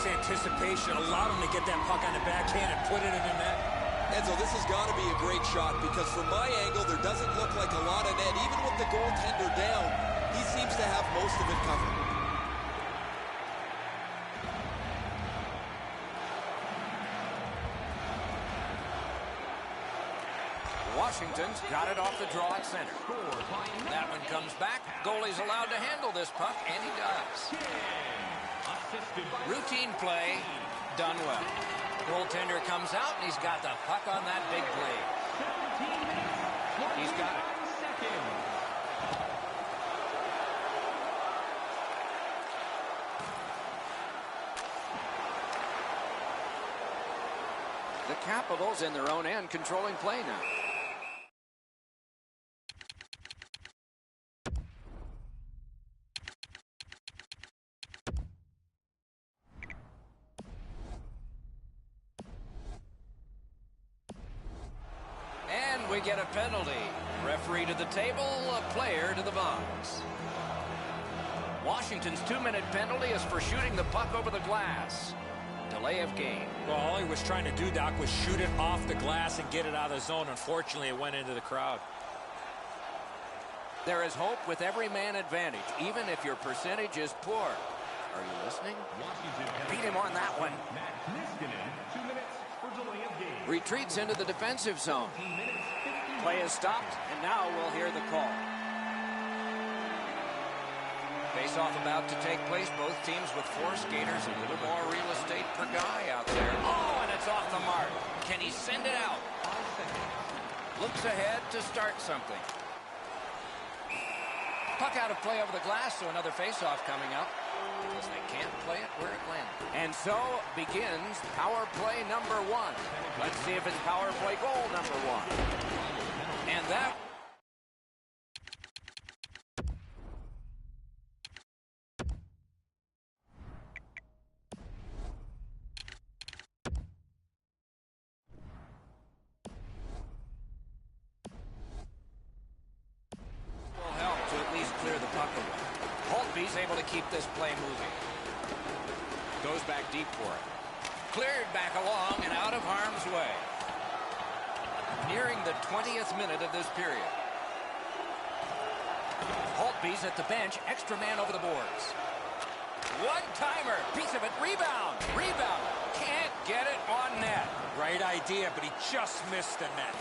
That's anticipation. Allowed him to get that puck on the backhand and put it in the net. Enzo, this has got to be a great shot because from my angle, there doesn't look like a lot of net. Even with the goaltender down, he seems to have most of it covered. Washington's got it off the draw at center. That one comes back. Goalie's allowed to handle this puck, and he does. Routine play, done well. Goaltender comes out, and he's got the puck on that big blade. He's got it. The Capitals in their own end controlling play now. And we get a penalty. Referee to the table, a player to the box. Washington's 2-minute penalty is for shooting the puck over the glass. Delay of game. Well, all he was trying to do, Doc, was shoot it off the glass and get it out of the zone. Unfortunately, it went into the crowd. There is hope with every man advantage, even if your percentage is poor. Are you listening? Beat him on that one. Retreats into the defensive zone. Play is stopped, and now we'll hear the call. Face-off about to take place. Both teams with 4 skaters, a little more real estate per guy out there. Oh, and it's off the mark. Can he send it out? Looks ahead to start something. Puck out of play over the glass, so another face-off coming up. Because they can't play it where it landed. And so begins power play number 1. Let's see if it's power play goal number 1. And that... will help to at least clear the puck away. Holtby's able to keep this play moving. Goes back deep for it. Cleared back along and out of harm's way. Nearing the 20th minute of this period. Holtby's at the bench. Extra man over the boards. One-timer. Piece of it. Rebound. Rebound. Can't get it on net. Right idea, but he just missed the net.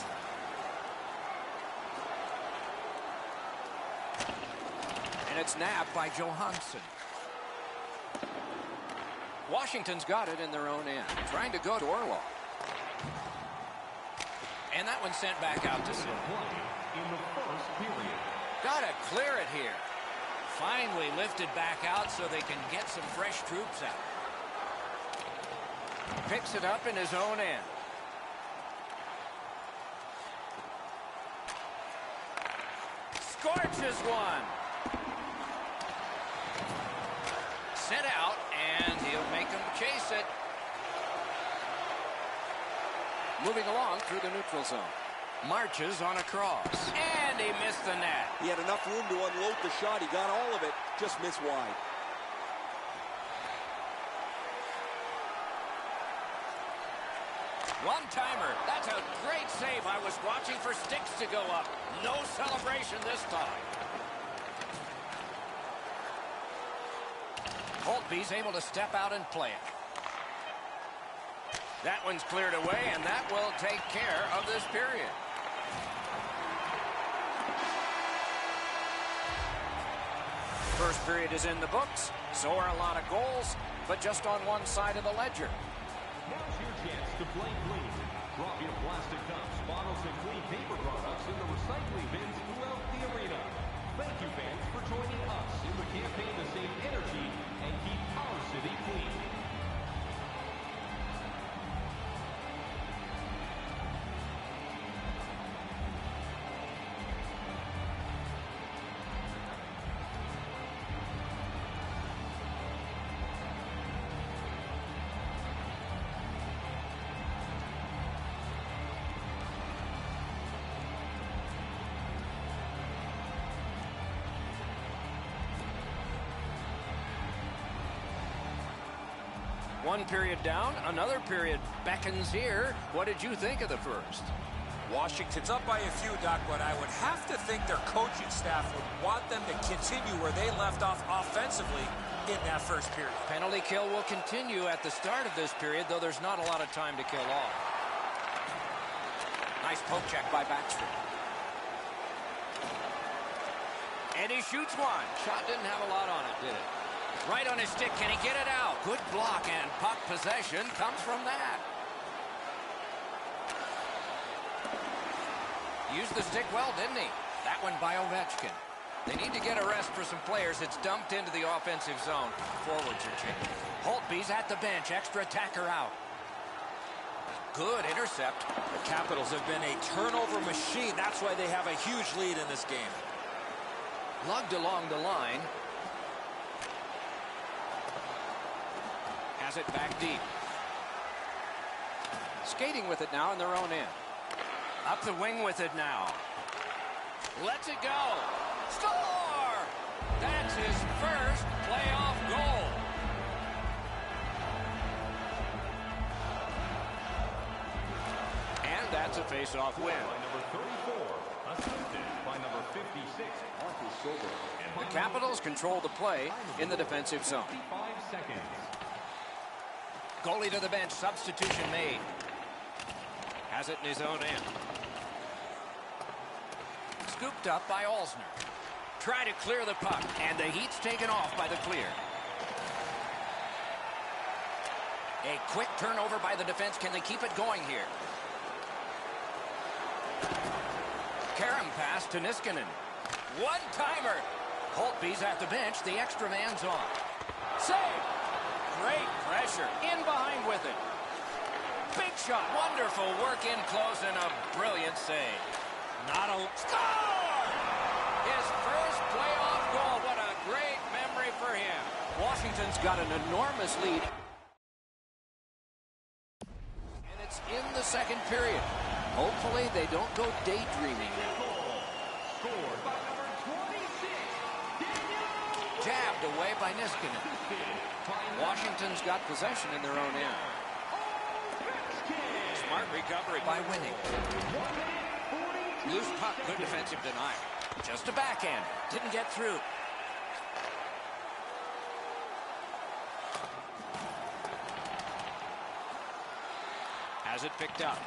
And it's nabbed by Johansson. Washington's got it in their own end. Trying to go to Orlov. And that one sent back out to center. Gotta clear it here. Finally lifted back out so they can get some fresh troops out. Picks it up in his own end. Scorches one. Sent out, and he'll make them chase it. Moving along through the neutral zone. Marches on a cross. And he missed the net. He had enough room to unload the shot. He got all of it, just missed wide. One-timer. That's a great save. I was watching for sticks to go up. No celebration this time. Holtby's able to step out and play it. That one's cleared away, and that will take care of this period. First period is in the books. So are a lot of goals, but just on one side of the ledger. Now's your chance to play clean. Drop your plastic cups, bottles, and clean paper products in the recycling bins throughout the arena. Thank you, fans, for joining us in the campaign to save energy and keep our city clean. One period down, another period beckons here. What did you think of the first? Washington's up by a few, Doc, but I would have to think their coaching staff would want them to continue where they left off offensively in that first period. Penalty kill will continue at the start of this period, though there's not a lot of time to kill off. Nice poke check by Baxter. And he shoots one. Shot didn't have a lot on it, did it? Right on his stick. Can he get it out? Good block, and puck possession comes from that. Used the stick well, didn't he? That one by Ovechkin. They need to get a rest for some players. It's dumped into the offensive zone. Forwards are changed. Holtby's at the bench. Extra attacker out. Good intercept. The Capitals have been a turnover machine. That's why they have a huge lead in this game. Lugged along the line. Has it back deep. Skating with it now in their own end. Up the wing with it now. Lets it go. Score! That's his first playoff goal. And that's a face-off win. By number 34, assisted by number 56, Arthur Silver. The Capitals control the play in the defensive zone. 5 seconds. Goalie to the bench. Substitution made. Has it in his own end. Scooped up by Olsner. Try to clear the puck, and the heat's taken off by the clear. A quick turnover by the defense. Can they keep it going here? Karam pass to Niskanen. One-timer. Holtby's at the bench. The extra man's on. Save. Great pressure. In behind with it. Big shot. Wonderful work in close and a brilliant save. Not a... Score! His first playoff goal. What a great memory for him. Washington's got an enormous lead. And it's in the second period. Hopefully they don't go daydreaming now. Scored by number 26, Daniel. Jabbed away by Niskanen. Washington's got possession in their own end. Smart recovery by Winning. Loose puck, good defensive denial. Just a backhand. Didn't get through. Has it picked up.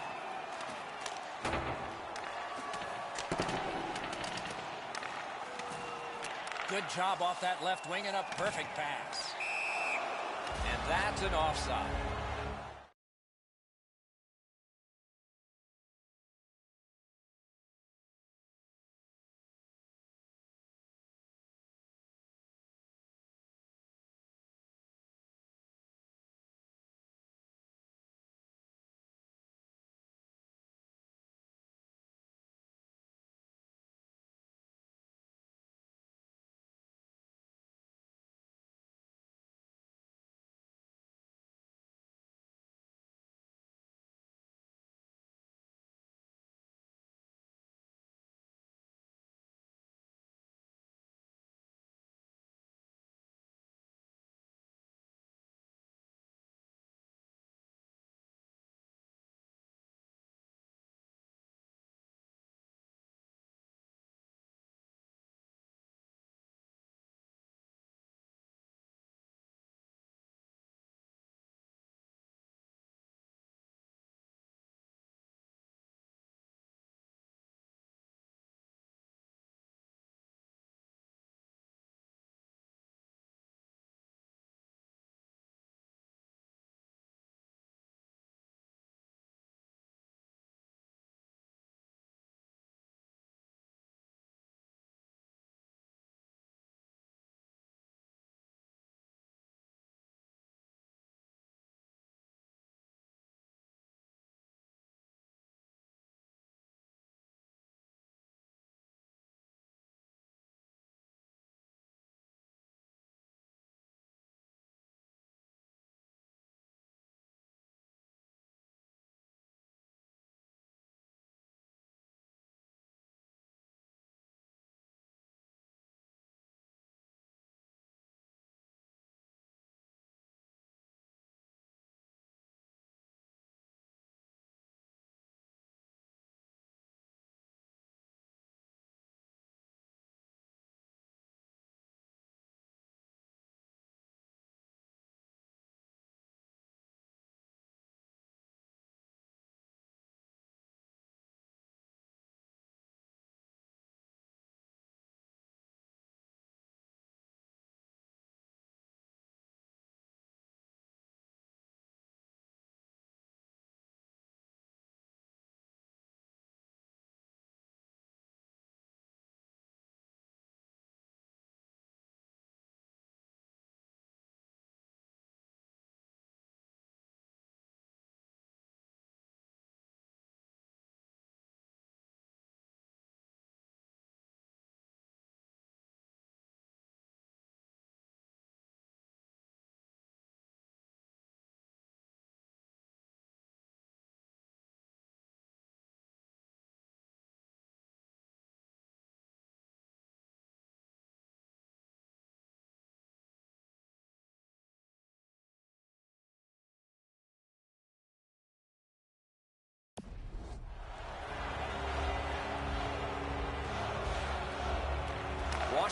Good job off that left wing and a perfect pass. And that's an offside.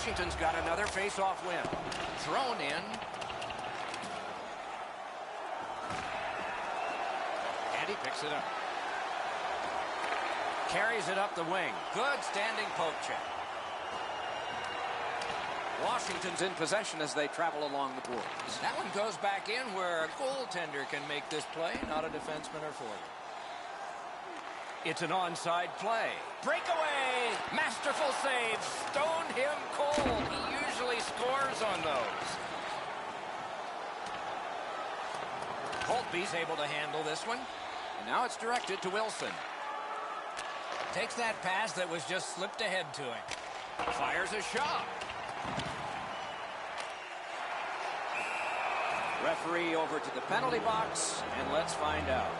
Washington's got another face-off win. Thrown in. And he picks it up. Carries it up the wing. Good standing poke check. Washington's in possession as they travel along the boards. That one goes back in where a goaltender can make this play, not a defenseman or forward. It's an onside play. Breakaway! Masterful save. Stoned him cold. He usually scores on those. Holtby's able to handle this one. And now it's directed to Wilson. Takes that pass that was just slipped ahead to him. Fires a shot. Referee over to the penalty box, and let's find out.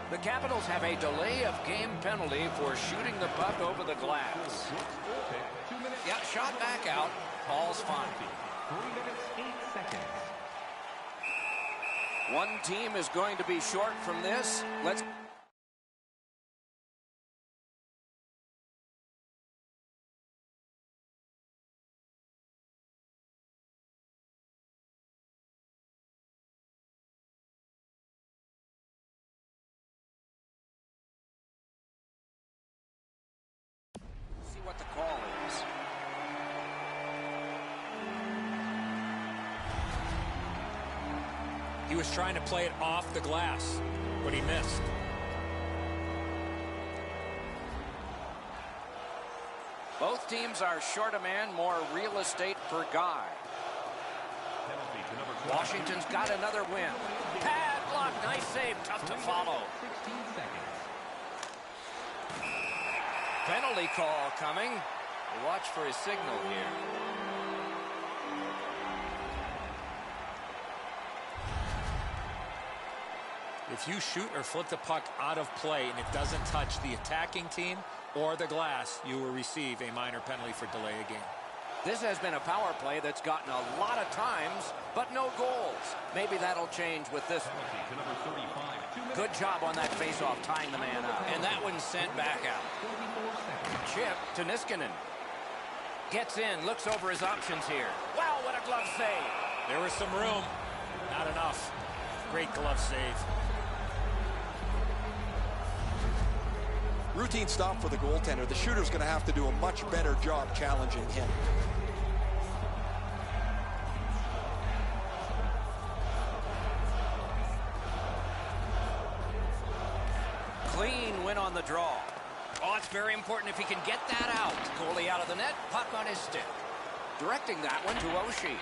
The Capitals have a delay of game penalty for shooting the puck over the glass. Yeah, shot back out. Ball's fine. 3 minutes, 8 seconds. One team is going to be short from this. Let's... see what the call is. He was trying to play it off the glass, but he missed. Both teams are short a man, more real estate per guy. Penalty to number 20. Washington's got another win. Pad block, nice save, tough to follow. 16 seconds. Penalty call coming. Watch for his signal here. If you shoot or flip the puck out of play and it doesn't touch the attacking team or the glass, you will receive a minor penalty for delay of game. This has been a power play that's gotten a lot of times, but no goals. Maybe that'll change with this one. Penalty to number 35. 2 minutes. Good job on that faceoff, tying the man up. And that one's sent back out. 44 seconds. Chip to Niskanen. Gets in, looks over his options here. Wow, what a glove save. There was some room. Not enough. Great glove save. Routine stop for the goaltender. The shooter's going to have to do a much better job challenging him. Clean win on the draw. Oh, it's very important if he can get that out. Goalie out of the net, puck on his stick. Directing that one to Oshie.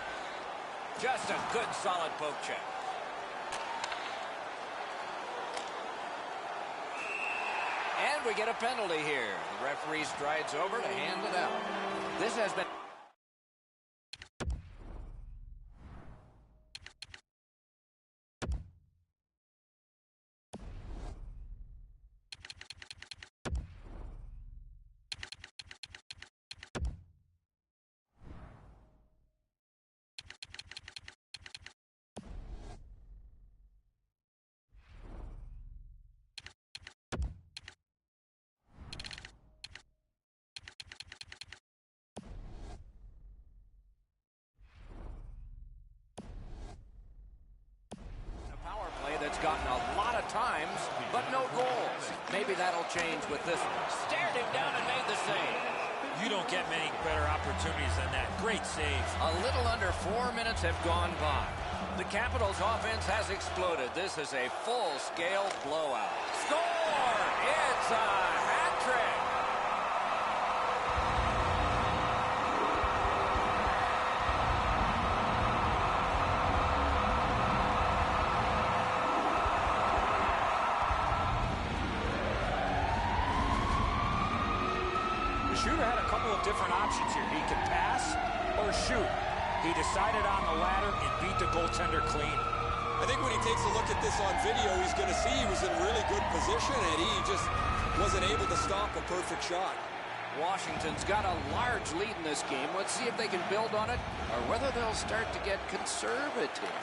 Just a good, solid poke check. And we get a penalty here. The referee strides over to hand it out. This has been... gotten a lot of times, but no goals. Maybe that'll change with this one. Stared him down and made the save. You don't get many better opportunities than that. Great save. A little under 4 minutes have gone by. The Capitals' offense has exploded. This is a full-scale blowout. Score! It's a hat trick. The shooter had a couple of different options here. He could pass or shoot. He decided on the latter and beat the goaltender clean. I think when he takes a look at this on video, he's going to see he was in really good position, and he just wasn't able to stop a perfect shot. Washington's got a large lead in this game. Let's see if they can build on it or whether they'll start to get conservative.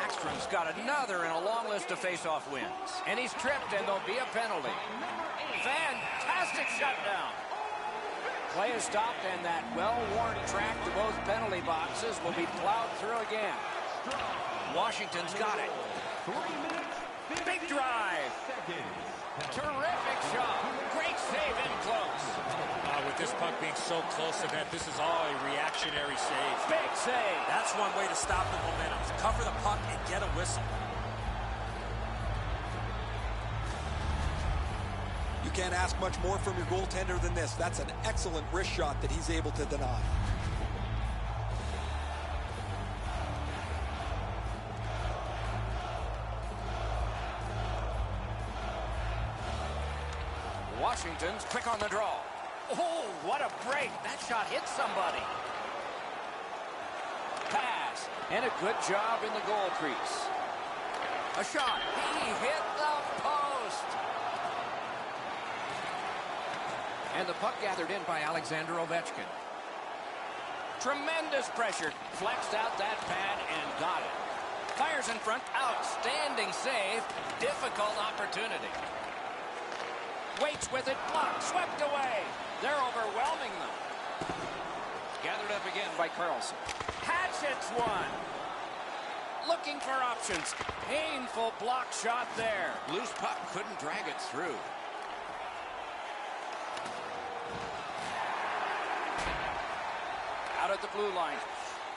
Backstrom's got another in a long list of face-off wins. And he's tripped, and there'll be a penalty. Fantastic shutdown. Play is stopped, and that well-worn track to both penalty boxes will be plowed through again. Washington's got it. Big drive. Terrific shot. Great save in close. With this puck being so close to net, this is all a reactionary save. Big save. That's one way to stop the momentum. Cover the puck and get a whistle. You can't ask much more from your goaltender than this. That's an excellent wrist shot that he's able to deny. Washington's quick on the draw. Oh, what a break. That shot hit somebody. Pass. And a good job in the goal crease. A shot. He hit the post. And the puck gathered in by Alexander Ovechkin. Tremendous pressure. Flexed out that pad and got it. Fires in front. Outstanding save. Difficult opportunity. Waits with it. Blocked. Swept away. They're overwhelming them. Gathered up again by Carlson. Hatchets one. Looking for options. Painful block shot there. Loose puck. Couldn't drag it through. Out at the blue line.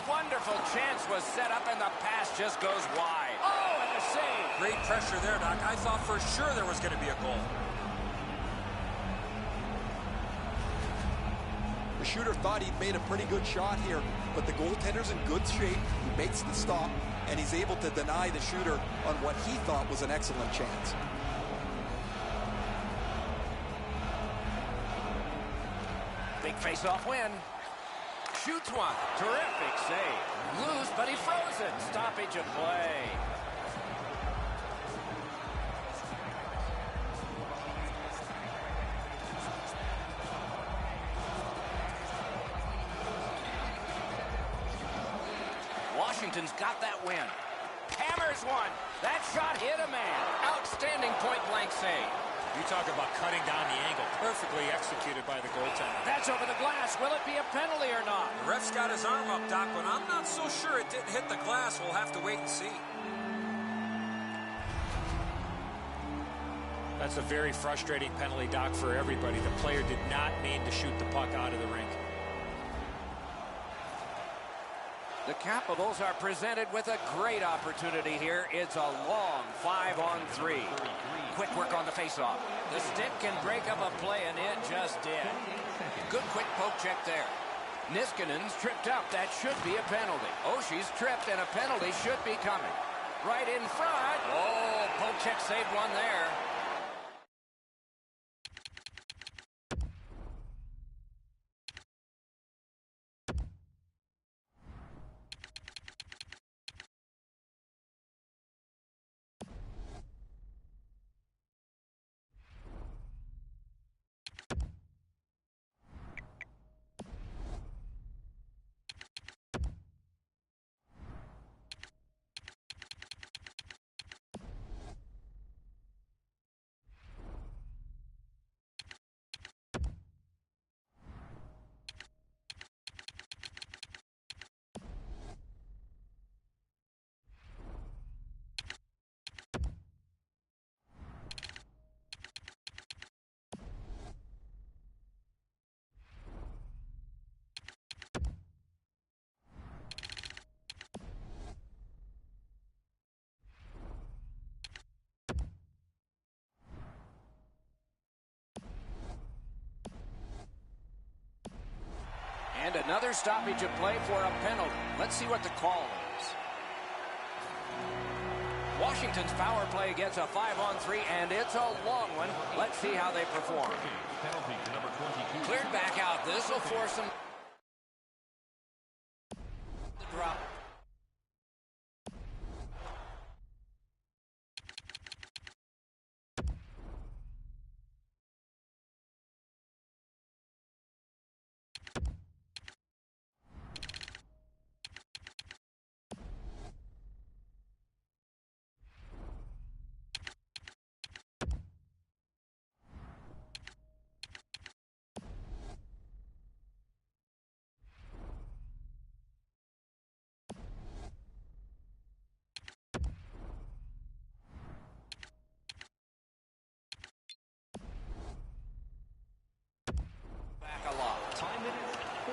Wonderful chance was set up, and the pass just goes wide. Oh, and a save. Great pressure there, Doc. I thought for sure there was going to be a goal. The shooter thought he'd made a pretty good shot here, but the goaltender's in good shape. He makes the stop, and he's able to deny the shooter on what he thought was an excellent chance. Big face-off win. Shoots one. Terrific save. Loose, but he froze it. Stoppage of play. Washington's got that win. Hammers one. That shot hit a man. Outstanding point-blank save. You talk about cutting down the angle. Perfectly executed by the goaltender. That's over the glass. Will it be a penalty or not? The ref's got his arm up, Doc, but I'm not so sure it didn't hit the glass. We'll have to wait and see. That's a very frustrating penalty, Doc, for everybody. The player did not mean to shoot the puck out of the rink. The Capitals are presented with a great opportunity here. It's a long 5-on-3. Quick work on the faceoff. The stick can break up a play, and it just did. Good quick poke check there. Niskanen's tripped up. That should be a penalty. Oshie's tripped, and a penalty should be coming. Right in front. Oh, poke check saved one there. And another stoppage of play for a penalty. Let's see what the call is. Washington Washington's power play gets a 5-on-3, and it's a long one. Let's see how they perform. Penalty to number 22. Cleared back out. This will force them to drop.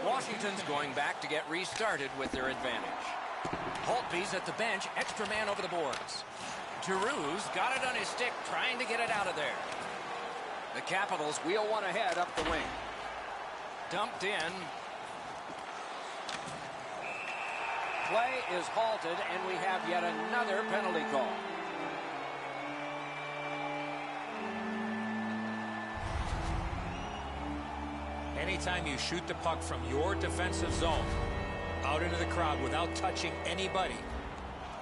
Washington's going back to get restarted with their advantage. Holtby's at the bench, extra man over the boards. Giroux's got it on his stick, trying to get it out of there. The Capitals wheel one ahead up the wing. Dumped in. Play is halted, and we have yet another penalty call. Anytime you shoot the puck from your defensive zone out into the crowd without touching anybody,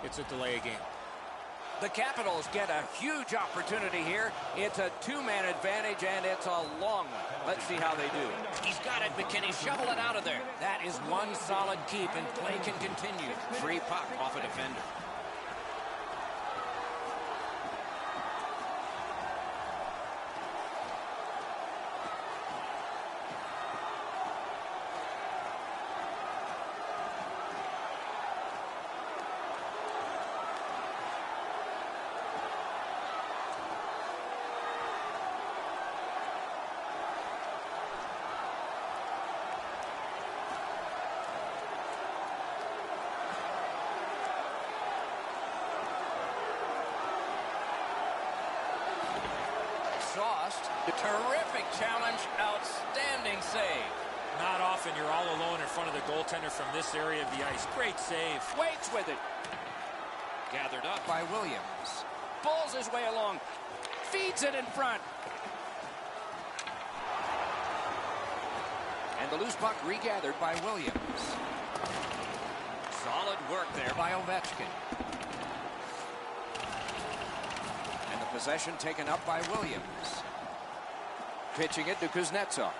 it's a delay of game. The Capitals get a huge opportunity here. It's a two-man advantage, and it's a long one. Let's see how they do. He's got it, McKinney. Shovel it out of there. That is one solid keep, and play can continue. Free puck off a defender. Terrific challenge, outstanding save. Not often you're all alone in front of the goaltender from this area of the ice. Great save. Waits with it. Gathered up by Williams. Pulls his way along. Feeds it in front. And the loose puck regathered by Williams. Solid work there by Ovechkin. And the possession taken up by Williams. Pitching it to Kuznetsov.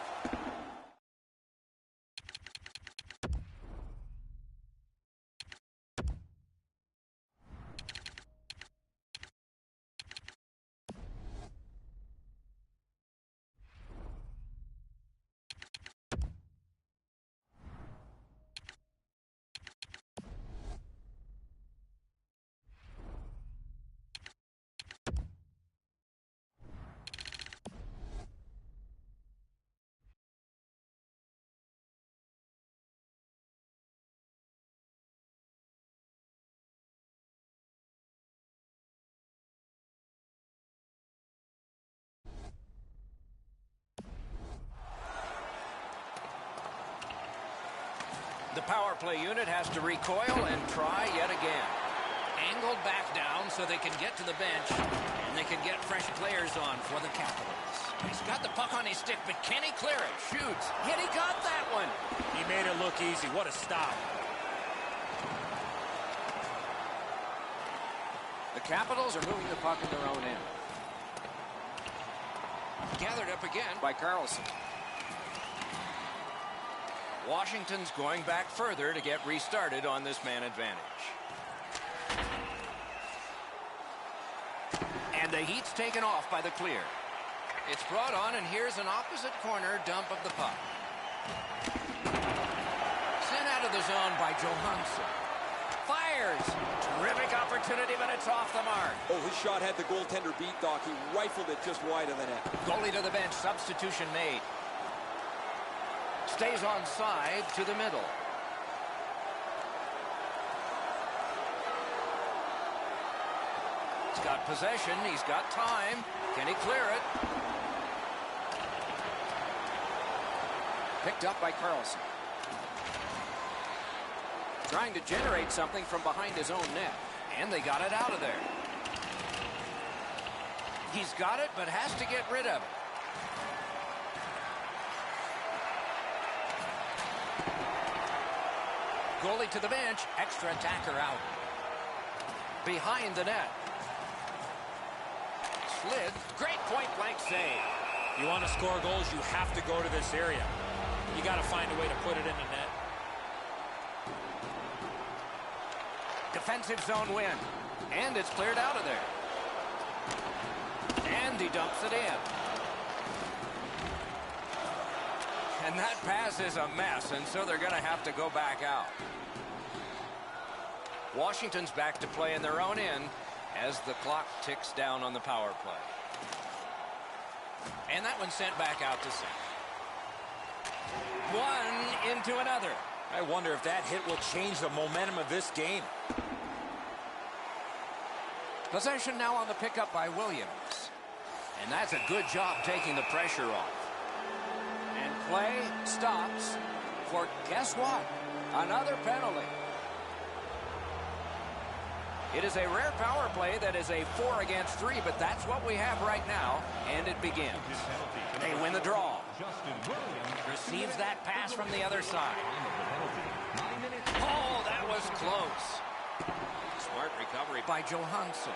The power play unit has to recoil and try yet again. Angled back down so they can get to the bench, and they can get fresh players on for the Capitals. He's got the puck on his stick, but can he clear it? Shoots. Yet he got that one. He made it look easy. What a stop. The Capitals are moving the puck in their own end. Gathered up again by Carlson. Washington's going back further to get restarted on this man advantage. And the heat's taken off by the clear. It's brought on, and here's an opposite corner dump of the puck. Sent out of the zone by Johansson. Fires. Terrific opportunity, but it's off the mark. Oh, his shot had the goaltender beat, Doc. He rifled it just wide of the net. Goalie to the bench. Substitution made. Stays on side to the middle. He's got possession. He's got time. Can he clear it? Picked up by Carlson. Trying to generate something from behind his own net. And they got it out of there. He's got it, but has to get rid of it. Goalie to the bench. Extra attacker out. Behind the net. Slid. Great point-blank save. You want to score goals, you have to go to this area. You got to find a way to put it in the net. Defensive zone win. And it's cleared out of there. And he dumps it in. And that pass is a mess, and so they're going to have to go back out. Washington's back to play in their own end as the clock ticks down on the power play. And that one sent back out to center. One into another. I wonder if that hit will change the momentum of this game. Possession now on the pickup by Williams. And that's a good job taking the pressure off. And play stops for, guess what? Another penalty. It is a rare power play that is a 4 against 3, but that's what we have right now, and it begins. They win the draw. Receives that pass from the other side. Oh, that was close. Smart recovery by Johansson.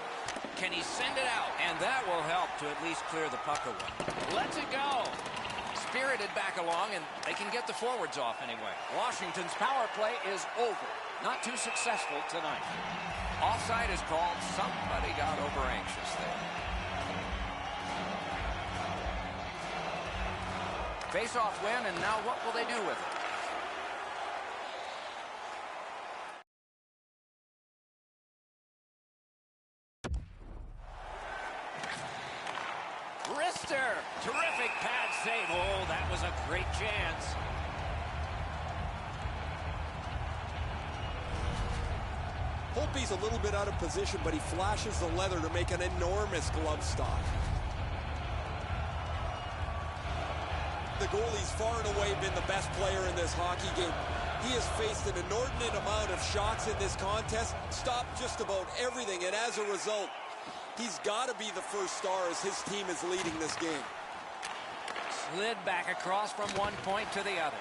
Can he send it out? And that will help to at least clear the puck away. Lets it go. Spirited back along, and they can get the forwards off anyway. Washington's power play is over. Not too successful tonight. Offside is called. Somebody got over anxious there. Face-off win, and now what will they do with it? Rister, terrific pad save. Oh, that was a great chance. Holtby's a little bit out of position, but he flashes the leather to make an enormous glove stop. The goalie's far and away been the best player in this hockey game. He has faced an inordinate amount of shots in this contest, stopped just about everything, and as a result, he's got to be the first star as his team is leading this game. Slid back across from one point to the other.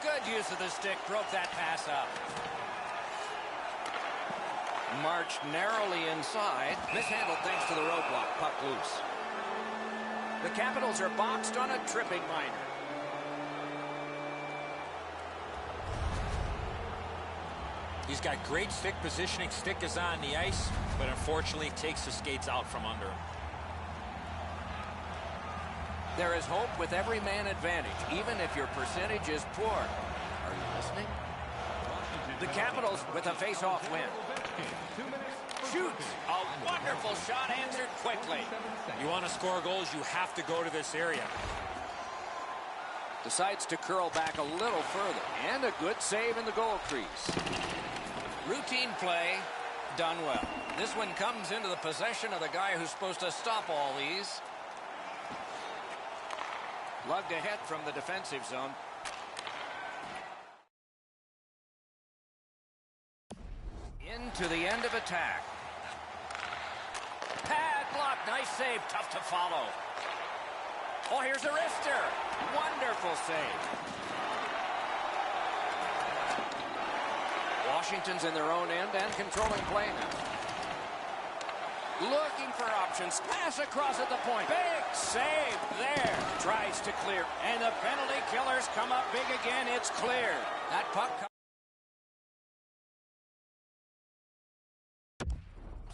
Good use of the stick, broke that pass up. Marched narrowly inside. Mishandled thanks to the roadblock. Puck loose. The Capitals are boxed on a tripping minor. He's got great stick positioning. Stick is on the ice, but unfortunately takes the skates out from under him. There is hope with every man advantage, even if your percentage is poor. Are you listening? The Capitals with a face-off win. Shoots. A wonderful shot answered quickly. You want to score goals, you have to go to this area. Decides to curl back a little further. And a good save in the goal crease. Routine play, done well. This one comes into the possession of the guy who's supposed to stop all these. Lugged ahead from the defensive zone. Into the end of attack. Pad block, nice save, tough to follow. Oh, here's a wrister. Wonderful save. Washington's in their own end and controlling play now. Looking for options. Pass across at the point. Big save there. Tries to clear. And the penalty killers come up big again. It's clear. That puck comes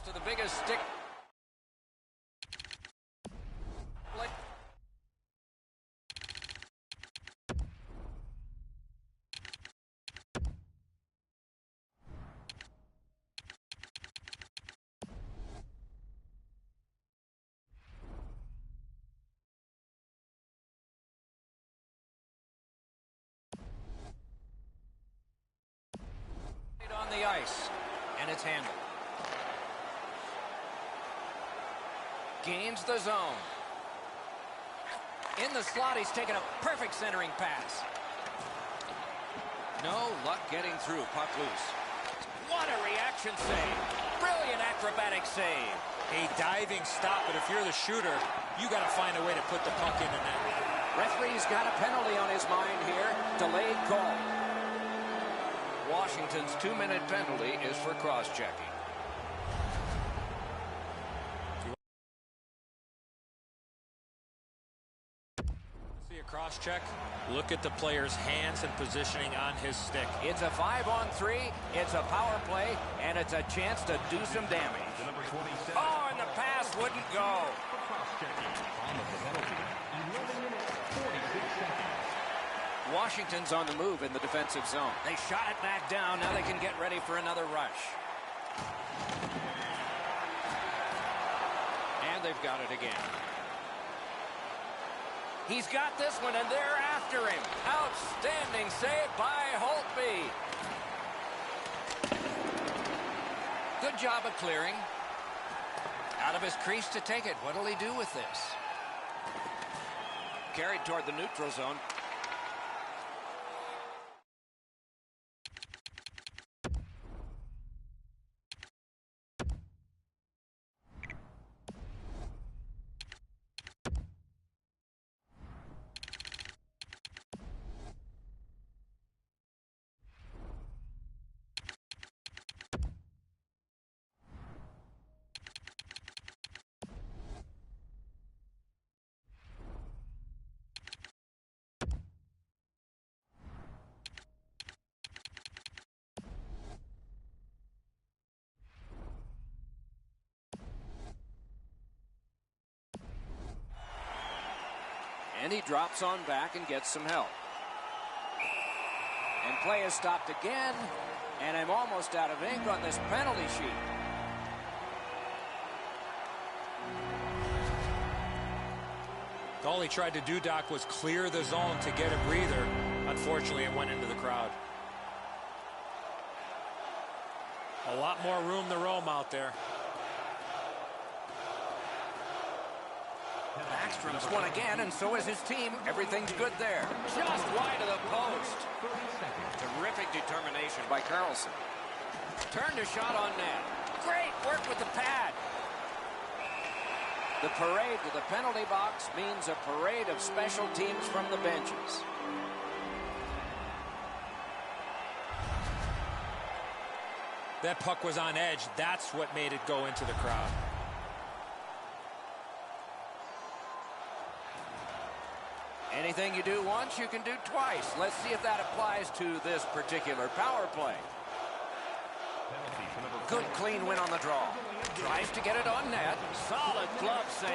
to the biggest stick. On the ice, and it's handled. Gains the zone. In the slot, he's taken a perfect centering pass. No luck getting through. Puck loose. What a reaction save. Brilliant acrobatic save. A diving stop, but if you're the shooter, you got to find a way to put the puck in the net. Referee's got a penalty on his mind here. Delayed call. Washington's 2-minute penalty is for cross-checking. See a cross-check? Look at the player's hands and positioning on his stick. It's a 5-on-3, it's a power play, and it's a chance to do some damage. Oh, and the pass wouldn't go. Washington's on the move in the defensive zone. They shot it back down. Now they can get ready for another rush. And they've got it again. He's got this one, and they're after him. Outstanding save by Holtby. Good job of clearing. Out of his crease to take it. What'll he do with this? Carried toward the neutral zone. And he drops on back and gets some help. And play is stopped again. And I'm almost out of ink on this penalty sheet. All he tried to do, Doc, was clear the zone to get a breather. Unfortunately, it went into the crowd. A lot more room to roam out there. Backstrom's won again, and so is his team. Everything's good there. Just wide of the post. Terrific determination by Carlson. Turned a shot on net. Great work with the pad. The parade to the penalty box means a parade of special teams from the benches. That puck was on edge. That's what made it go into the crowd. Anything you do once, you can do twice. Let's see if that applies to this particular power play. Good clean win on the draw. Tries to get it on net. Solid glove save.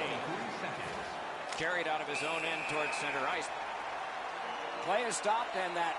Carried out of his own end towards center ice. Play is stopped, and that...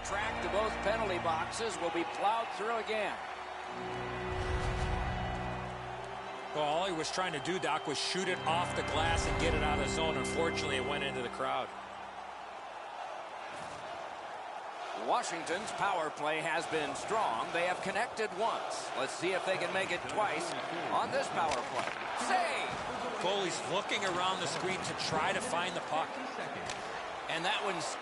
Track to both penalty boxes will be plowed through again. Well, all he was trying to do, Doc, was shoot it off the glass and get it out of the zone. Unfortunately, it went into the crowd. Washington's power play has been strong. They have connected once. Let's see if they can make it twice on this power play. Save! Goalie's looking around the screen to try to find the puck. And that one's...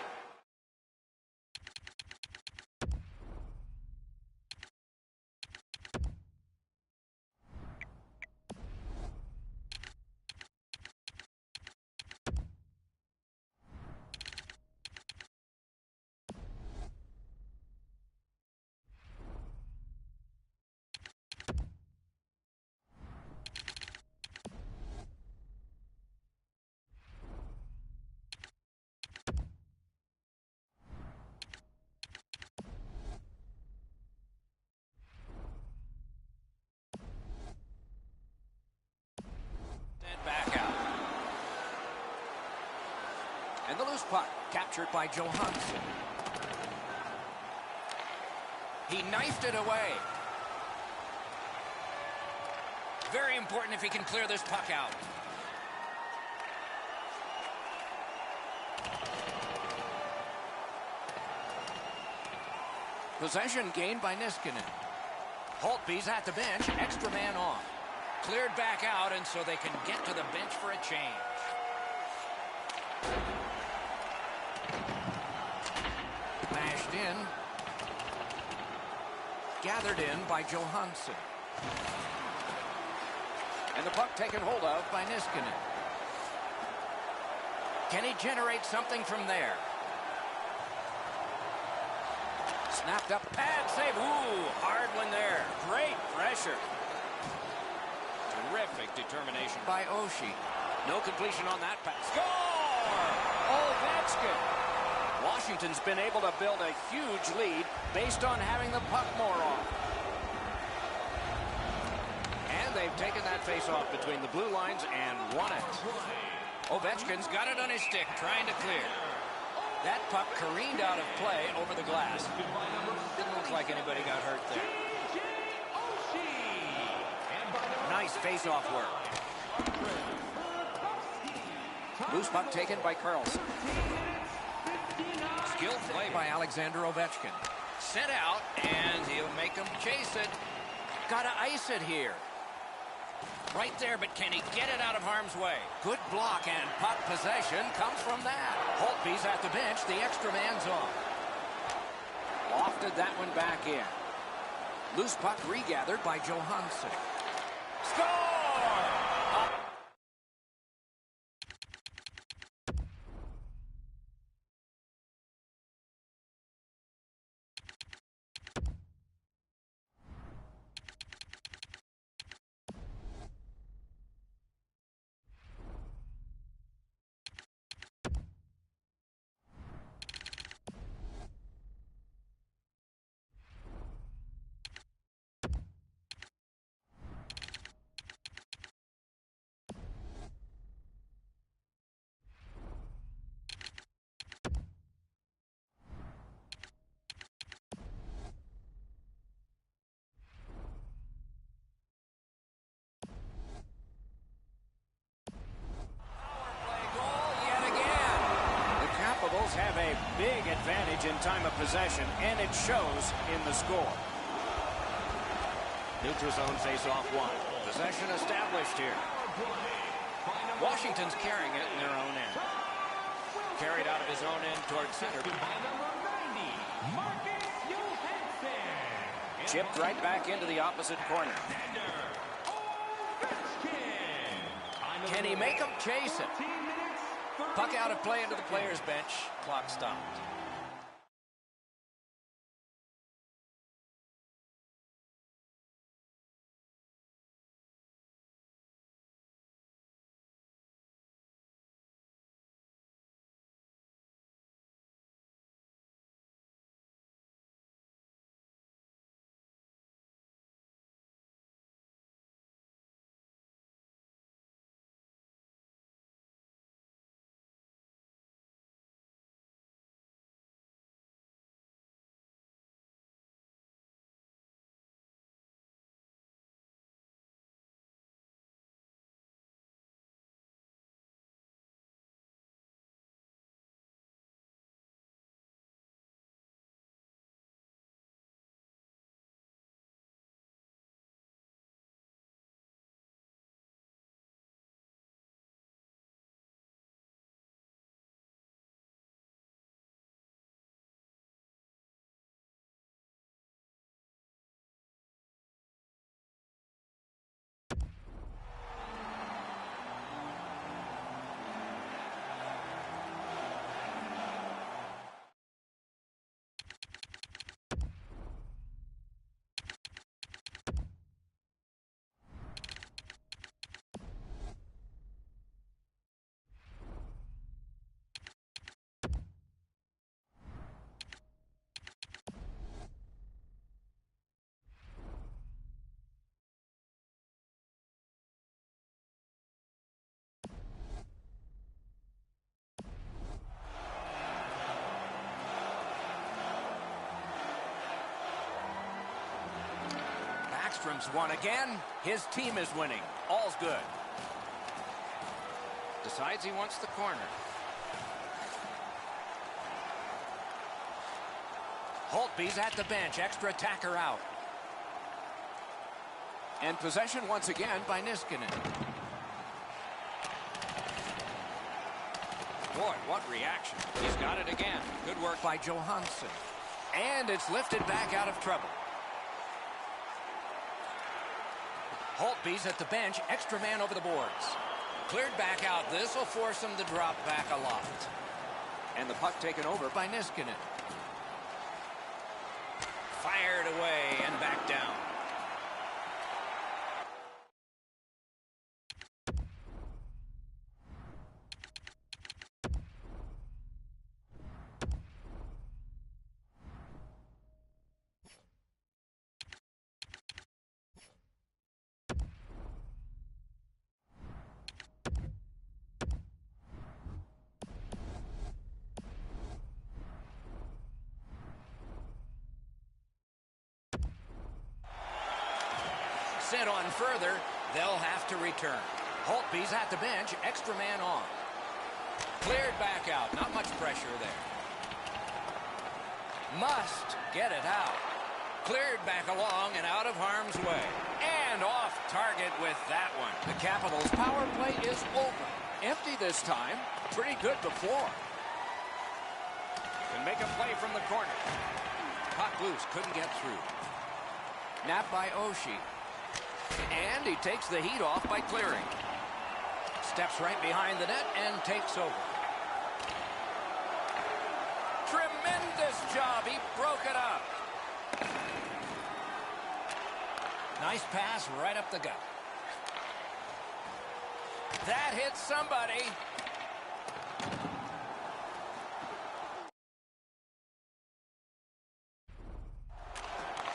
And the loose puck captured by Johansson. He knifed it away. Very important if he can clear this puck out. Possession gained by Niskanen. Holtby's at the bench, extra man off. Cleared back out, and so they can get to the bench for a change. Bashed in. Gathered in by Johansson. And the puck taken hold of by Niskanen. Can he generate something from there? Snapped up, pad save. Ooh, hard one there. Great pressure. Terrific determination by Oshie. No completion on that pass. Score! Ovechkin. Washington's been able to build a huge lead based on having the puck more off. And they've taken that face-off between the blue lines and won it. Ovechkin's got it on his stick, trying to clear. That puck careened out of play over the glass. Didn't look like anybody got hurt there. Nice face-off work. Loose puck taken by Carlson. Skilled play by Alexander Ovechkin. Sent out, and he'll make him chase it. Gotta ice it here. Right there, but can he get it out of harm's way? Good block, and puck possession comes from that. Holtby's at the bench. The extra man's on. Lofted that one back in. Loose puck regathered by Johansson. Score! Have a big advantage in time of possession, and it shows in the score. Neutral zone face-off one. Possession established here. Washington's carrying it in their own end. Carried out of his own end towards center. Chipped right back into the opposite corner. Can he make him chase it? Puck out of play into the player's bench. Clock stopped. Markstrom's won again. His team is winning. All's good. Decides he wants the corner. Holtby's at the bench. Extra attacker out. And possession once again by Niskanen. Boy, what reaction. He's got it again. Good work by Johansson. And it's lifted back out of trouble. Holtby's at the bench. Extra man over the boards. Cleared back out. This will force him to drop back a lot. And the puck taken over by Niskanen. Fired away and back down. Sent on further, they'll have to return. Holtby's at the bench, extra man on. Cleared back out, not much pressure there. Must get it out. Cleared back along and out of harm's way. And off target with that one. The Capitals' power play is over. Empty this time, pretty good before. Can make a play from the corner. Puck loose, couldn't get through. Nap by Oshie. And he takes the heat off by clearing. Steps right behind the net and takes over. Tremendous job. He broke it up. Nice pass right up the gut. That hits somebody.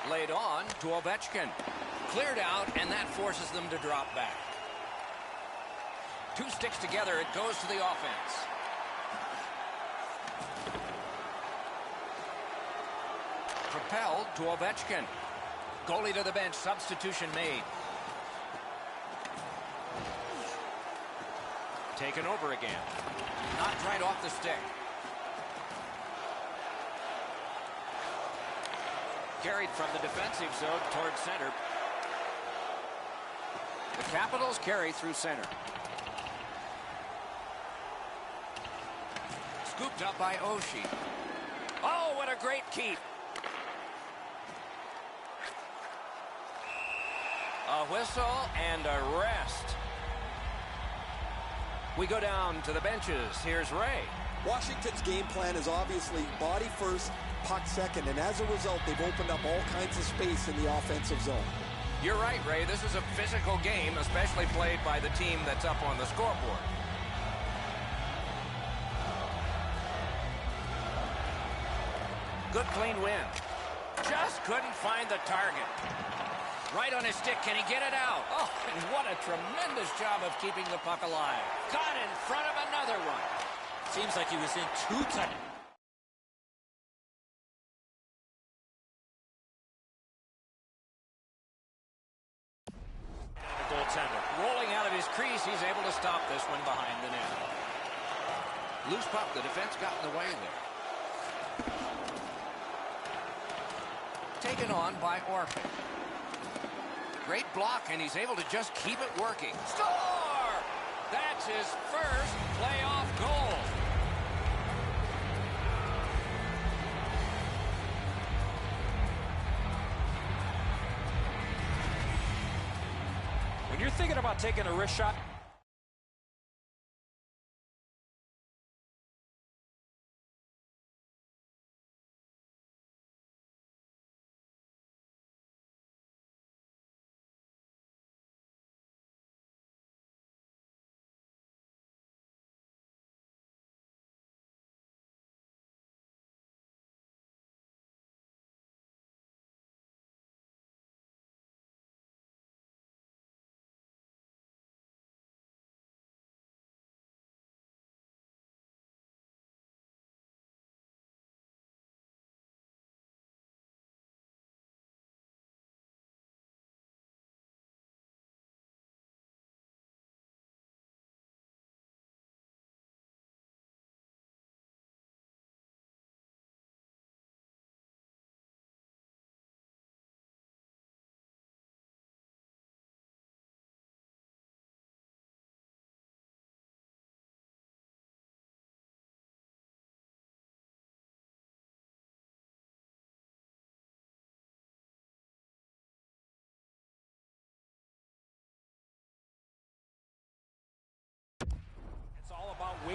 Laid on to Ovechkin. Cleared out, and that forces them to drop back. Two sticks together, it goes to the offense. Propelled to Ovechkin. Goalie to the bench, substitution made. Taken over again. Knocked right off the stick. Carried from the defensive zone towards center. The Capitals carry through center. Scooped up by Oshie. Oh, what a great keep. A whistle and a rest. We go down to the benches. Here's Ray. Washington's game plan is obviously body first, puck second, and as a result, they've opened up all kinds of space in the offensive zone. You're right, Ray. This is a physical game, especially played by the team that's up on the scoreboard. Good clean win. Just couldn't find the target. Right on his stick. Can he get it out? Oh, and what a tremendous job of keeping the puck alive. Got in front of another one. Seems like he was in too tight. The goaltender. Rolling out of his crease, he's able to stop this one behind the net. Loose puck. The defense got in the way there. Taken on by Orpik. Great block, and he's able to just keep it working. Score! That's his first playoff goal. When you're thinking about taking a wrist shot,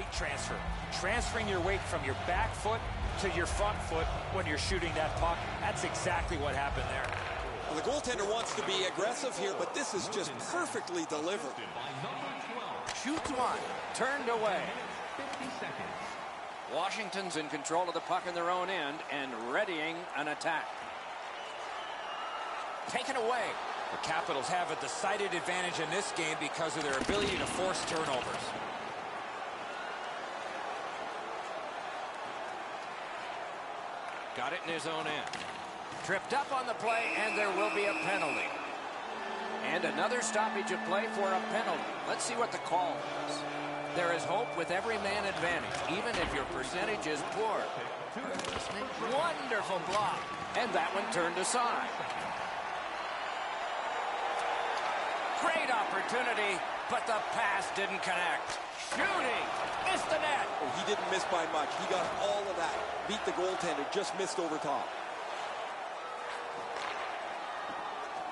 weight transfer. Transferring your weight from your back foot to your front foot when you're shooting that puck. That's exactly what happened there. Well, the goaltender wants to be aggressive here, but this is just perfectly delivered. Shoots one, turned away. Washington's in control of the puck in their own end and readying an attack. Taken away. The Capitals have a decided advantage in this game because of their ability to force turnovers. Got it in his own end. Tripped up on the play, and there will be a penalty. And another stoppage of play for a penalty. Let's see what the call is. There is hope with every man advantage, even if your percentage is poor. Wonderful block. And that one turned aside. Great opportunity, but the pass didn't connect. Shooting. Missed the net. Oh, he didn't miss by much. He got all of that. Beat the goaltender. Just missed over top.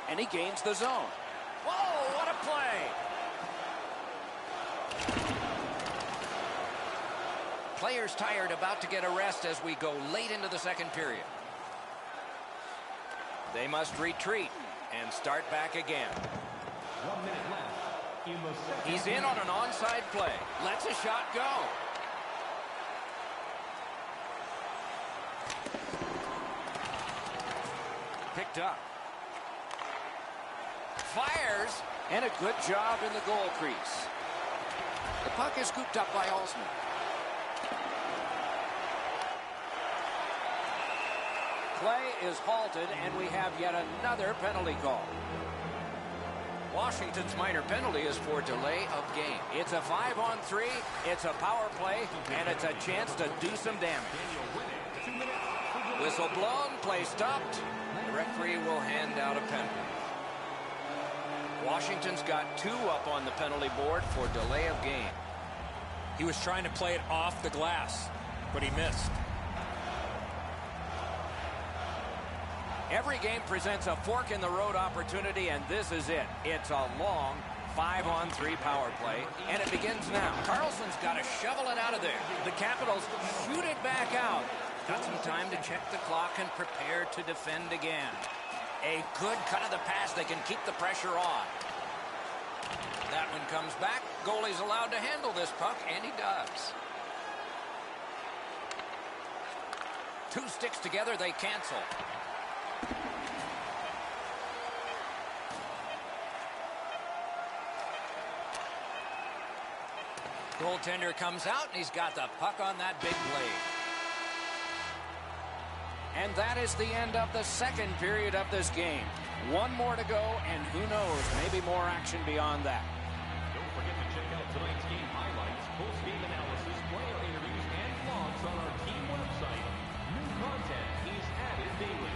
And he gains the zone. Whoa, what a play. Players tired, about to get a rest as we go late into the second period. They must retreat and start back again. 1 minute left in the second. He's in on an onside play. Lets a shot go. Picked up. Fires, and a good job in the goal crease. The puck is scooped up by Olsen. Play is halted, and we have yet another penalty call. Washington's minor penalty is for delay of game. It's a 5-on-3, it's a power play, and it's a chance to do some damage. Whistle blown, play stopped. The referee will hand out a penalty. Washington's got 2 up on the penalty board for delay of game. He was trying to play it off the glass, but he missed. Every game presents a fork-in-the-road opportunity, and this is it. It's a long 5-on-3 power play, and it begins now. Carlson's got to shovel it out of there. The Capitals shoot it back out. Got some time to check the clock and prepare to defend again. A good cut of the pass. They can keep the pressure on. That one comes back. Goalie's allowed to handle this puck, and he does. 2 sticks together, they cancel. Goaltender comes out, and he's got the puck on that big blade. And that is the end of the second period of this game. 1 more to go, and who knows, maybe more action beyond that. Don't forget to check out tonight's game highlights, post-game analysis, player interviews, and vlogs on our team website. New content is added daily.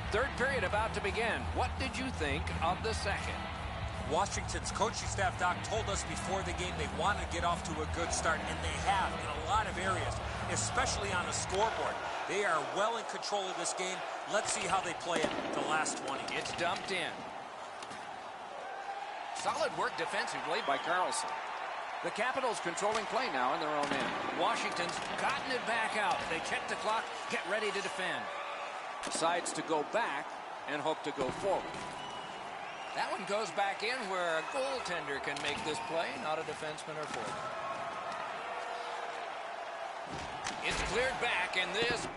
Third period about to begin. What did you think of the second? Washington's coaching staff, Doc, told us before the game they wanted to get off to a good start, and they have in a lot of areas, especially on the scoreboard. They are well in control of this game. Let's see how they play it the last 20. It's dumped in. Solid work defensively by Carlson. The Capitals controlling play now in their own end. Washington's gotten it back out. They check the clock, get ready to defend. Decides to go back and hope to go forward. That one goes back in where a goaltender can make this play, not a defenseman or forward. It's cleared back, and this...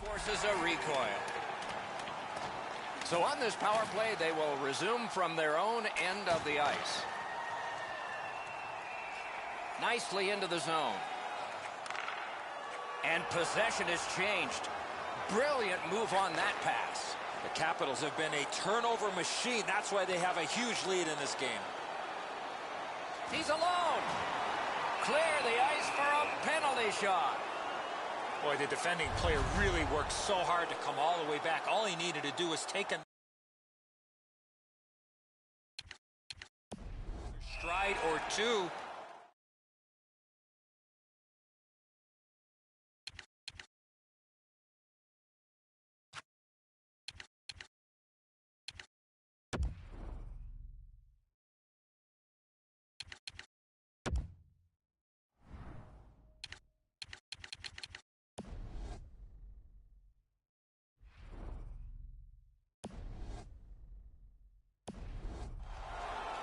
forces a recoil. So on this power play, they will resume from their own end of the ice. Nicely into the zone. And possession has changed. Brilliant move on that pass. The Capitals have been a turnover machine. That's why they have a huge lead in this game. He's alone. Clear the ice for a penalty shot. Boy, the defending player really worked so hard to come all the way back. All he needed to do was take a stride or two.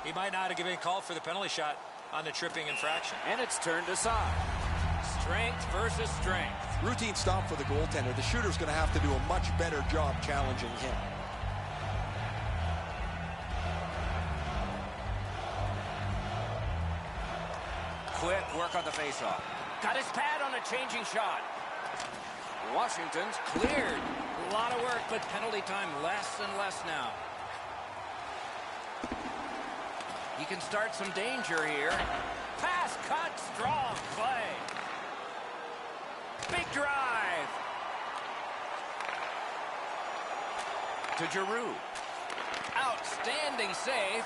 He might not have been called for the penalty shot on the tripping infraction. And it's turned aside. Strength versus strength. Routine stop for the goaltender. The shooter's going to have to do a much better job challenging him. Quick work on the faceoff. Got his pad on a changing shot. Washington's cleared. A lot of work, but penalty time less and less now. He can start some danger here. Pass cut, strong play. Big drive. To Giroux. Outstanding save.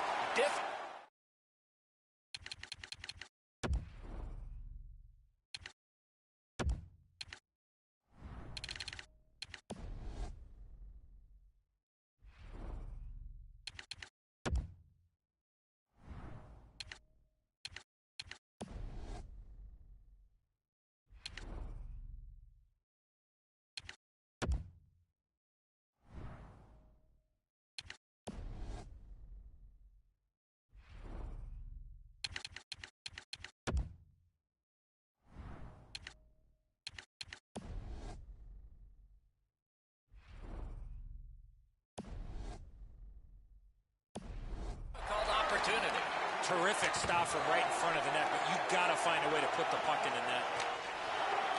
Terrific stop from right in front of the net, but you got to find a way to put the puck in the net.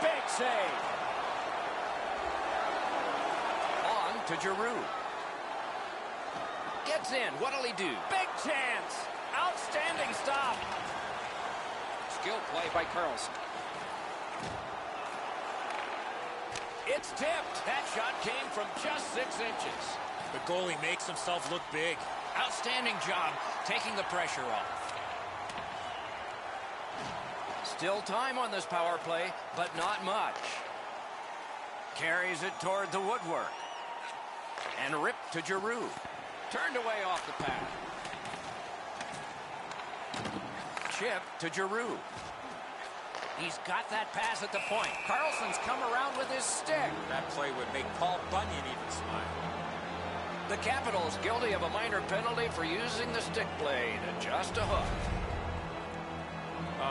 Big save. On to Giroux. Gets in. What'll he do? Big chance. Outstanding stop. Skill play by Carlson. It's tipped. That shot came from just 6 inches. The goalie makes himself look big. Outstanding job taking the pressure off. Still time on this power play, but not much. Carries it toward the woodwork. And ripped to Giroux. Turned away off the pad. Chip to Giroux. He's got that pass at the point. Carlson's come around with his stick. That play would make Paul Bunyan even smile. The Capitals guilty of a minor penalty for using the stick blade. Just a hook.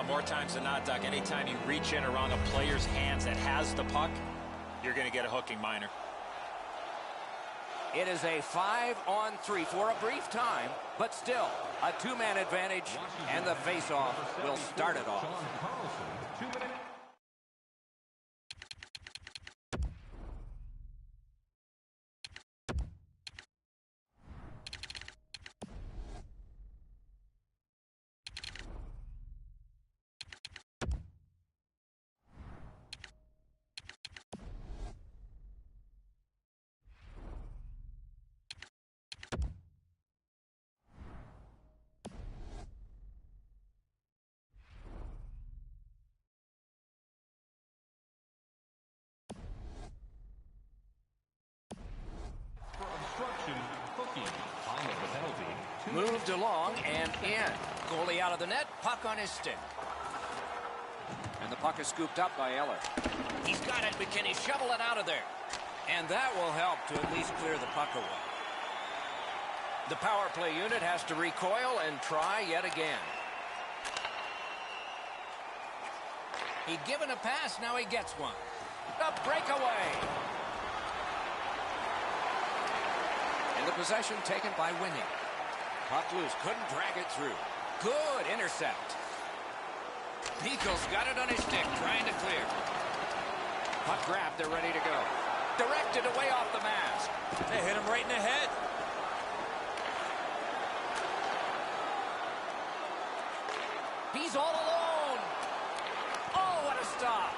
More times than not, Doc, anytime you reach in around a player's hands that has the puck, you're going to get a hooking minor. It is a 5-on-3 for a brief time, but still a 2-man advantage, and the faceoff will start it off. moved along and in. Goalie out of the net, puck on his stick. And the puck is scooped up by Eller. He's got it, but can he shovel it out of there? And that will help to at least clear the puck away. The power play unit has to recoil and try yet again. He'd given a pass, now he gets one. A breakaway. And the possession taken by Winning. Puck loose, couldn't drag it through. Good intercept. Pico's got it on his stick, trying to clear. Puck grabbed, they're ready to go. Directed away off the mask. They hit him right in the head. He's all alone. Oh, what a stop.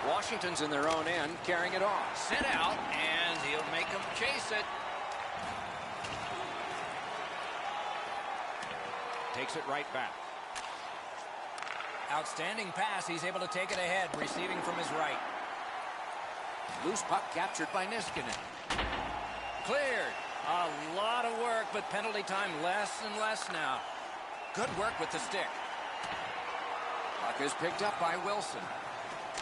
Washington's in their own end, carrying it off. Sent out, and he'll make them chase it. Takes it right back. Outstanding pass. He's able to take it ahead, receiving from his right. Loose puck captured by Niskanen. Cleared. A lot of work, but penalty time less and less now. Good work with the stick. Puck is picked up by Wilson.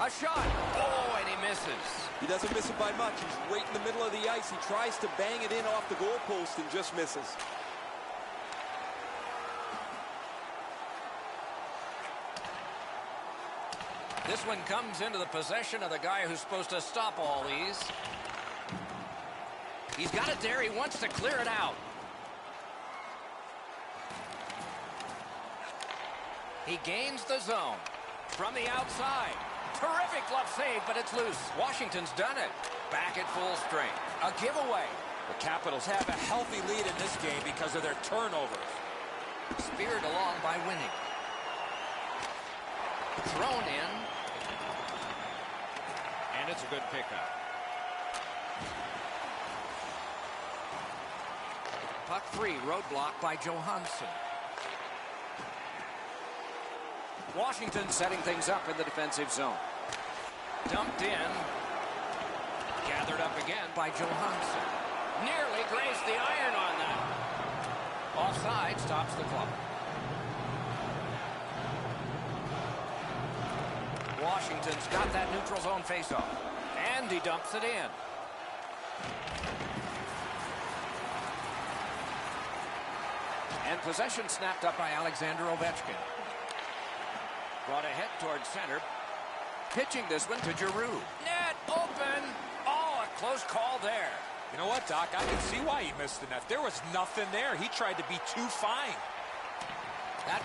A shot. Oh, and he misses. He doesn't miss it by much. He's right in the middle of the ice. He tries to bang it in off the goalpost and just misses. This one comes into the possession of the guy who's supposed to stop all these. He's got it there. He wants to clear it out. He gains the zone from the outside. Terrific glove save, but it's loose. Washington's done it. Back at full strength. A giveaway. The Capitals have a healthy lead in this game because of their turnovers. Speared along by Winning. Thrown in. And it's a good pickup. Puck free, roadblock by Johansson. Washington setting things up in the defensive zone. Dumped in. Gathered up again by Johansson. Nearly grazed the iron on that. Offside stops the clock. Washington's got that neutral zone faceoff. And he dumps it in. And possession snapped up by Alexander Ovechkin. Brought ahead towards center. Pitching this one to Giroux. Net open. Oh, a close call there. You know what, Doc? I can see why he missed the net. There was nothing there. He tried to be too fine. That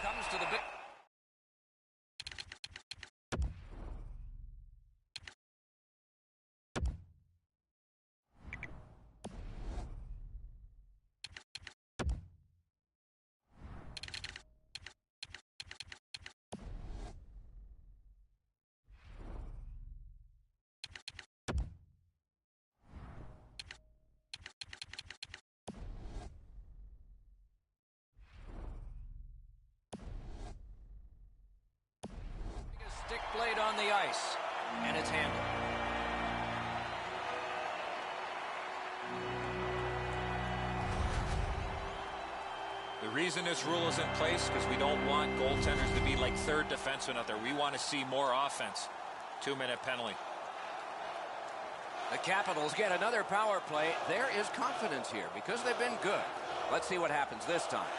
comes to the big. Stick blade on the ice, and it's handled. The reason this rule is in place because we don't want goaltenders to be like third defensemen out there. We want to see more offense. 2-minute penalty. The Capitals get another power play. There is confidence here because they've been good. Let's see what happens this time.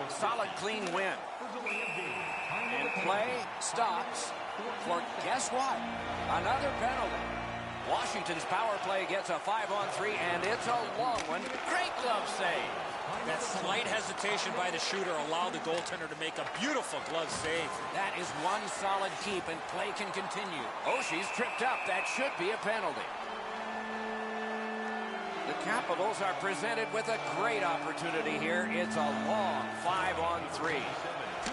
Solid, clean win. And play stops for, guess what? Another penalty. Washington's power play gets a 5-on-3, and it's a long one. Great glove save. That slight hesitation by the shooter allowed the goaltender to make a beautiful glove save. That is one solid keep, and play can continue. Oshie's tripped up. That should be a penalty. The Capitals are presented with a great opportunity here. It's a long 5-on-3.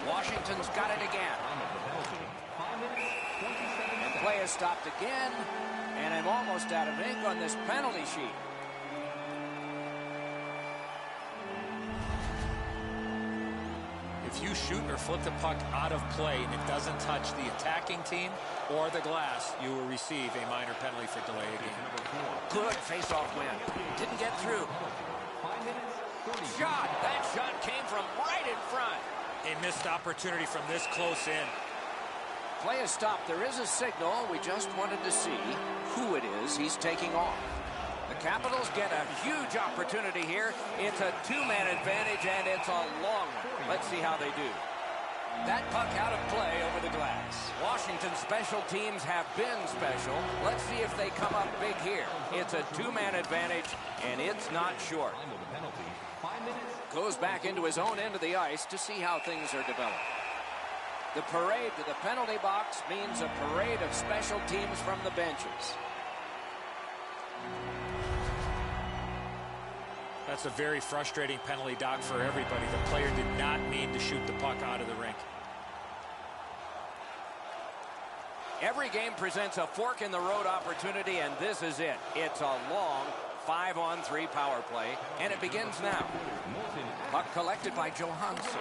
Washington's got it again. And play is stopped again. And I'm almost out of ink on this penalty sheet. If you shoot or flip the puck out of play and it doesn't touch the attacking team or the glass, you will receive a minor penalty for delay of game. Good face-off win. Didn't get through. Shot. That shot came from right in front. A missed opportunity from this close in. Play is stopped. There is a signal. We just wanted to see who it is he's taking off. The Capitals get a huge opportunity here. It's a two-man advantage, and it's a long one. Let's see how they do. That puck out of play over the glass. Washington's special teams have been special. Let's see if they come up big here. It's a two-man advantage, and it's not short. Goes back into his own end of the ice to see how things are developed. The parade to the penalty box means a parade of special teams from the benches. That's a very frustrating penalty, Doc, for everybody. The player did not mean to shoot the puck out of the rink. Every game presents a fork-in-the-road opportunity, and this is it. It's a long 5-on-3 power play, and it begins now. Puck collected by Johansson.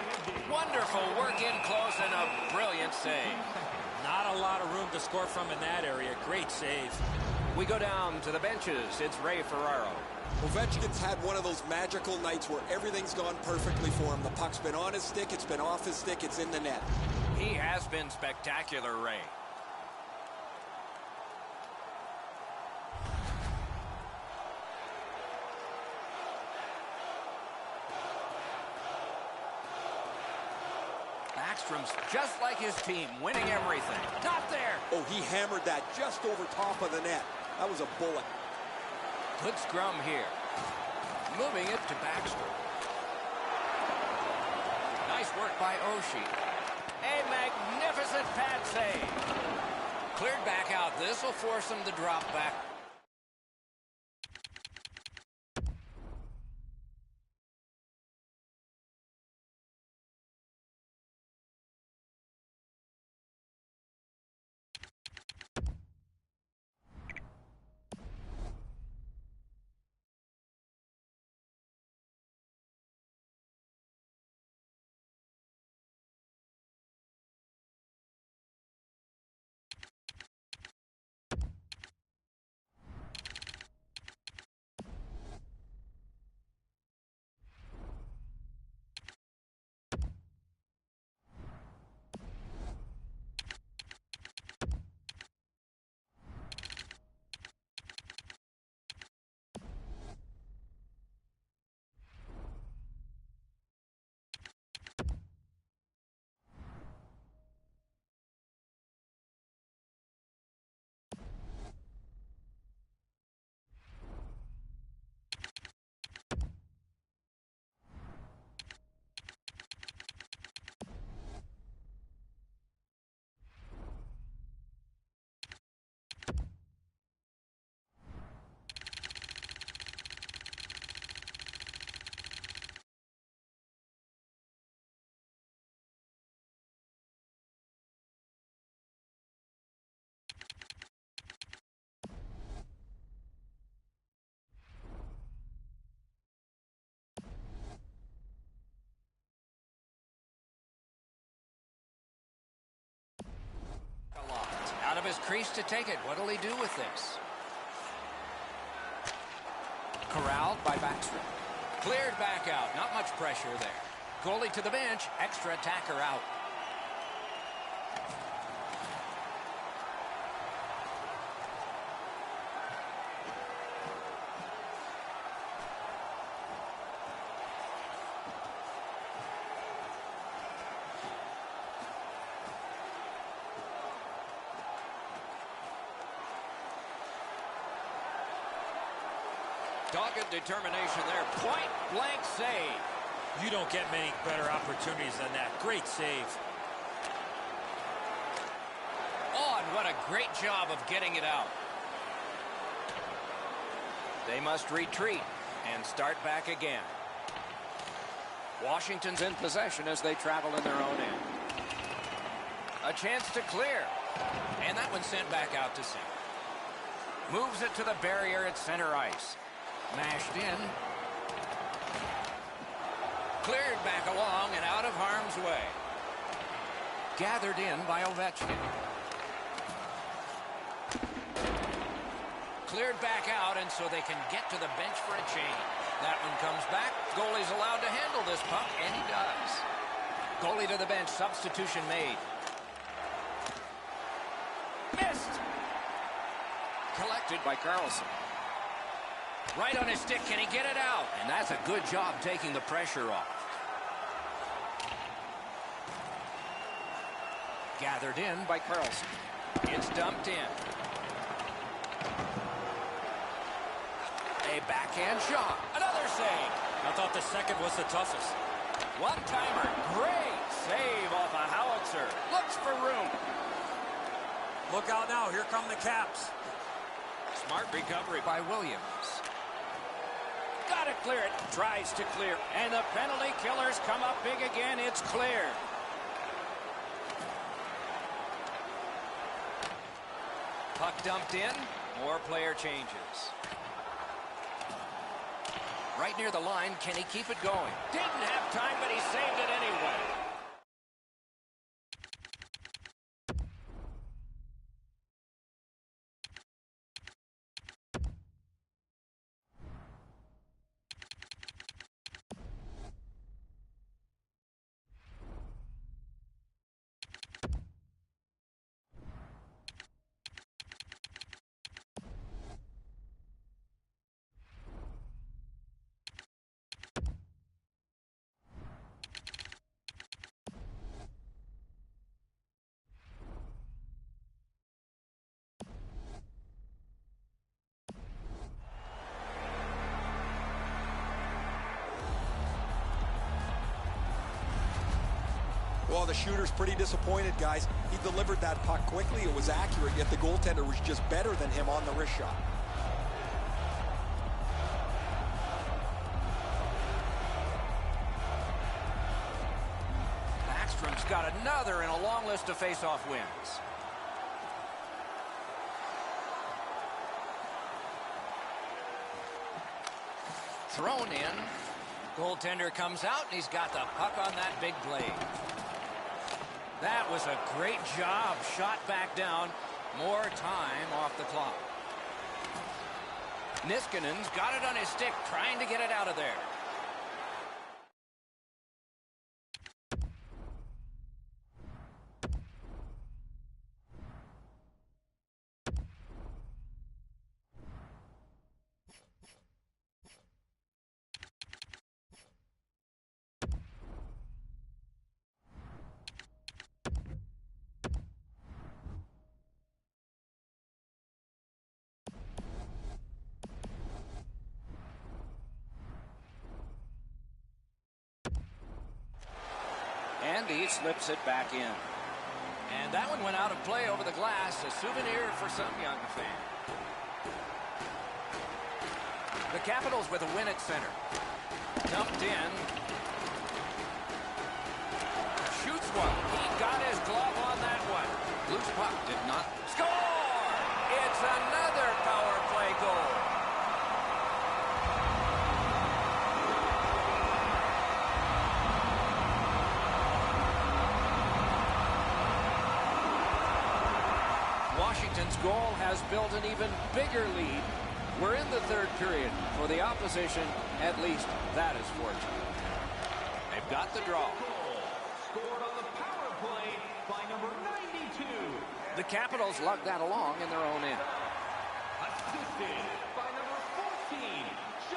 Wonderful work in close and a brilliant save. Not a lot of room to score from in that area. Great save. We go down to the benches. It's Ray Ferraro. Ovechkin's had one of those magical nights where everything's gone perfectly for him. The puck's been on his stick, it's been off his stick, it's in the net. He has been spectacular, Ray. Backstrom's just like his team, winning everything. Not there. Oh, he hammered that just over top of the net. That was a bullet. Good scrum here. Moving it to Backstrom. Nice work by Oshie. A magnificent pad save. Cleared back out. This will force him to drop back. Out of his crease to take it. What'll he do with this? Corralled by Backstrom. Cleared back out. Not much pressure there. Goalie to the bench. Extra attacker out. Dogged determination there. Point blank save. You don't get many better opportunities than that. Great save. Oh, and what a great job of getting it out. They must retreat. and start back again. Washington's in possession as they travel in their own end. A chance to clear. And that one sent back out to center. Moves it to the barrier at center ice. Mashed in. Cleared back along and out of harm's way. Gathered in by Ovechkin. Cleared back out, and so they can get to the bench for a change. That one comes back. Goalie's allowed to handle this puck, and he does. Goalie to the bench. Substitution made. Missed. Collected by Carlson. Right on his stick. Can he get it out? And that's a good job taking the pressure off. Gathered in by Carlson. It's dumped in. A backhand shot. Another save. I thought the second was the toughest. One-timer. Great save off a howitzer. Looks for room. Look out now. Here come the Caps. Smart recovery by Williams. Got to clear it. Tries to clear. And the penalty killers come up big again. It's clear. Puck dumped in. More player changes. Right near the line. Can he keep it going? Didn't have time, but he saved it anyway. Well, the shooter's pretty disappointed, guys. He delivered that puck quickly. It was accurate, yet the goaltender was just better than him on the wrist shot. Backstrom's got another in a long list of face-off wins. Thrown in. Goaltender comes out, and he's got the puck on that big blade. That was a great job. Shot back down. More time off the clock. Niskanen's got it on his stick, trying to get it out of there. And he slips it back in. And that one went out of play over the glass. A souvenir for some young fan. The Capitals with a win at center. Dumped in. Shoots one. He got his glove on that one. Loose puck did not score. It's another power play goal. Washington's goal has built an even bigger lead. We're in the third period. For the opposition, at least that is fortunate. They've got the draw. Scored on the power play by number 92. The Capitals lug that along in their own end. Assisted by number 14.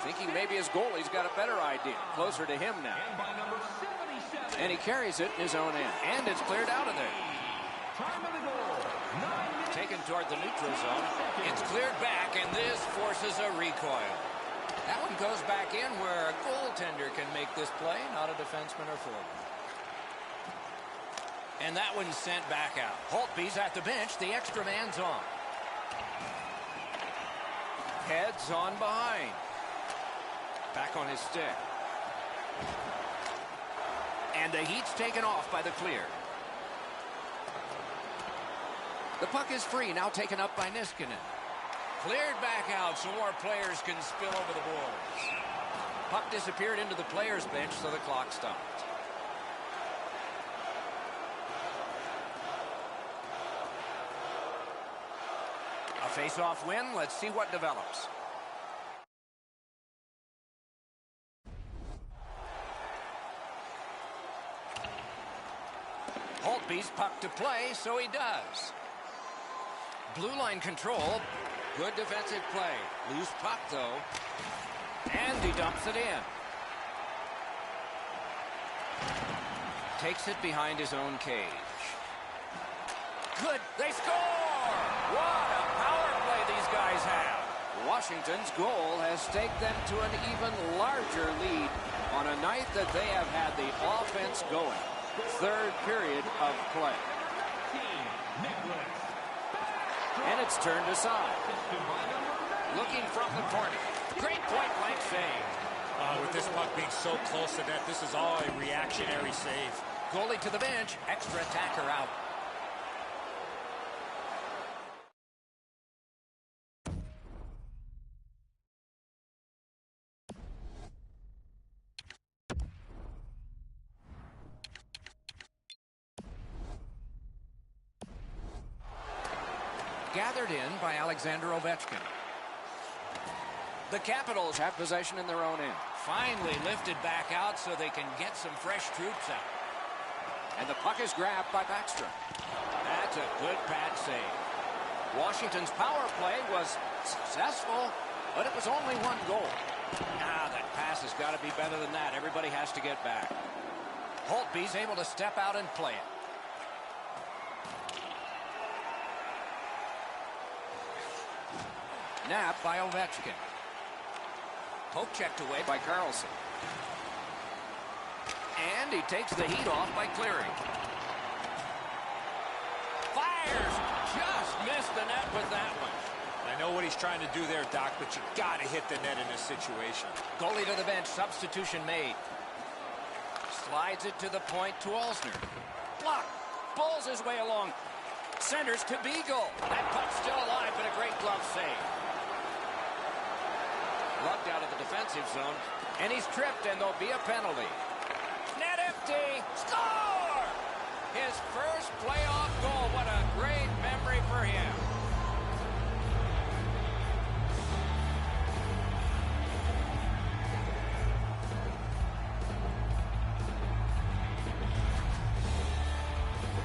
Thinking maybe his goalie's got a better idea. Closer to him now. And by number 77. And he carries it in his own end. And it's cleared out of there. Time of the goal. 9 minutes. Taken toward the neutral zone. It's cleared back, and this forces a recoil. That one goes back in where a goaltender can make this play, not a defenseman or forward. And that one's sent back out. Holtby's at the bench. The extra man's on. Heads on behind. Back on his stick. And the heat's taken off by the clear. The puck is free, now taken up by Niskanen. Cleared back out so more players can spill over the boards. Puck disappeared into the players' bench, so the clock stopped. A face-off win. Let's see what develops. Holtby's puck to play, so he does. Blue line control. Good defensive play. Loose puck, though. And he dumps it in. Takes it behind his own cage. Good. They score! What a power play these guys have. Washington's goal has staked them to an even larger lead on a night that they have had the offense going. Third period of play. And it's turned aside. Looking from the corner. Great point-blank save. With this puck being so close to net, this is all a reactionary save. Goalie to the bench. Extra attacker out. Gathered in by Alexander Ovechkin. The Capitals have possession in their own end. Finally lifted back out so they can get some fresh troops out. And the puck is grabbed by Backstrom. That's a good pad save. Washington's power play was successful, but it was only one goal. Now that pass has got to be better than that. Everybody has to get back. Holtby's able to step out and play it. Nap by Ovechkin. Poke checked away by Carlson. And he takes the heat off by clearing. Fires! Just missed the net with that one. I know what he's trying to do there, Doc, but you got to hit the net in this situation. Goalie to the bench. Substitution made. Slides it to the point to Olsner. Block. Pulls his way along. Centers to Beagle. That puck's still alive, but a great glove save. Lugged out of the defensive zone, and he's tripped, and there'll be a penalty. Net empty. Score! His first playoff goal. What a great memory for him.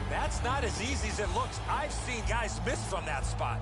That's not as easy as it looks. I've seen guys miss from that spot.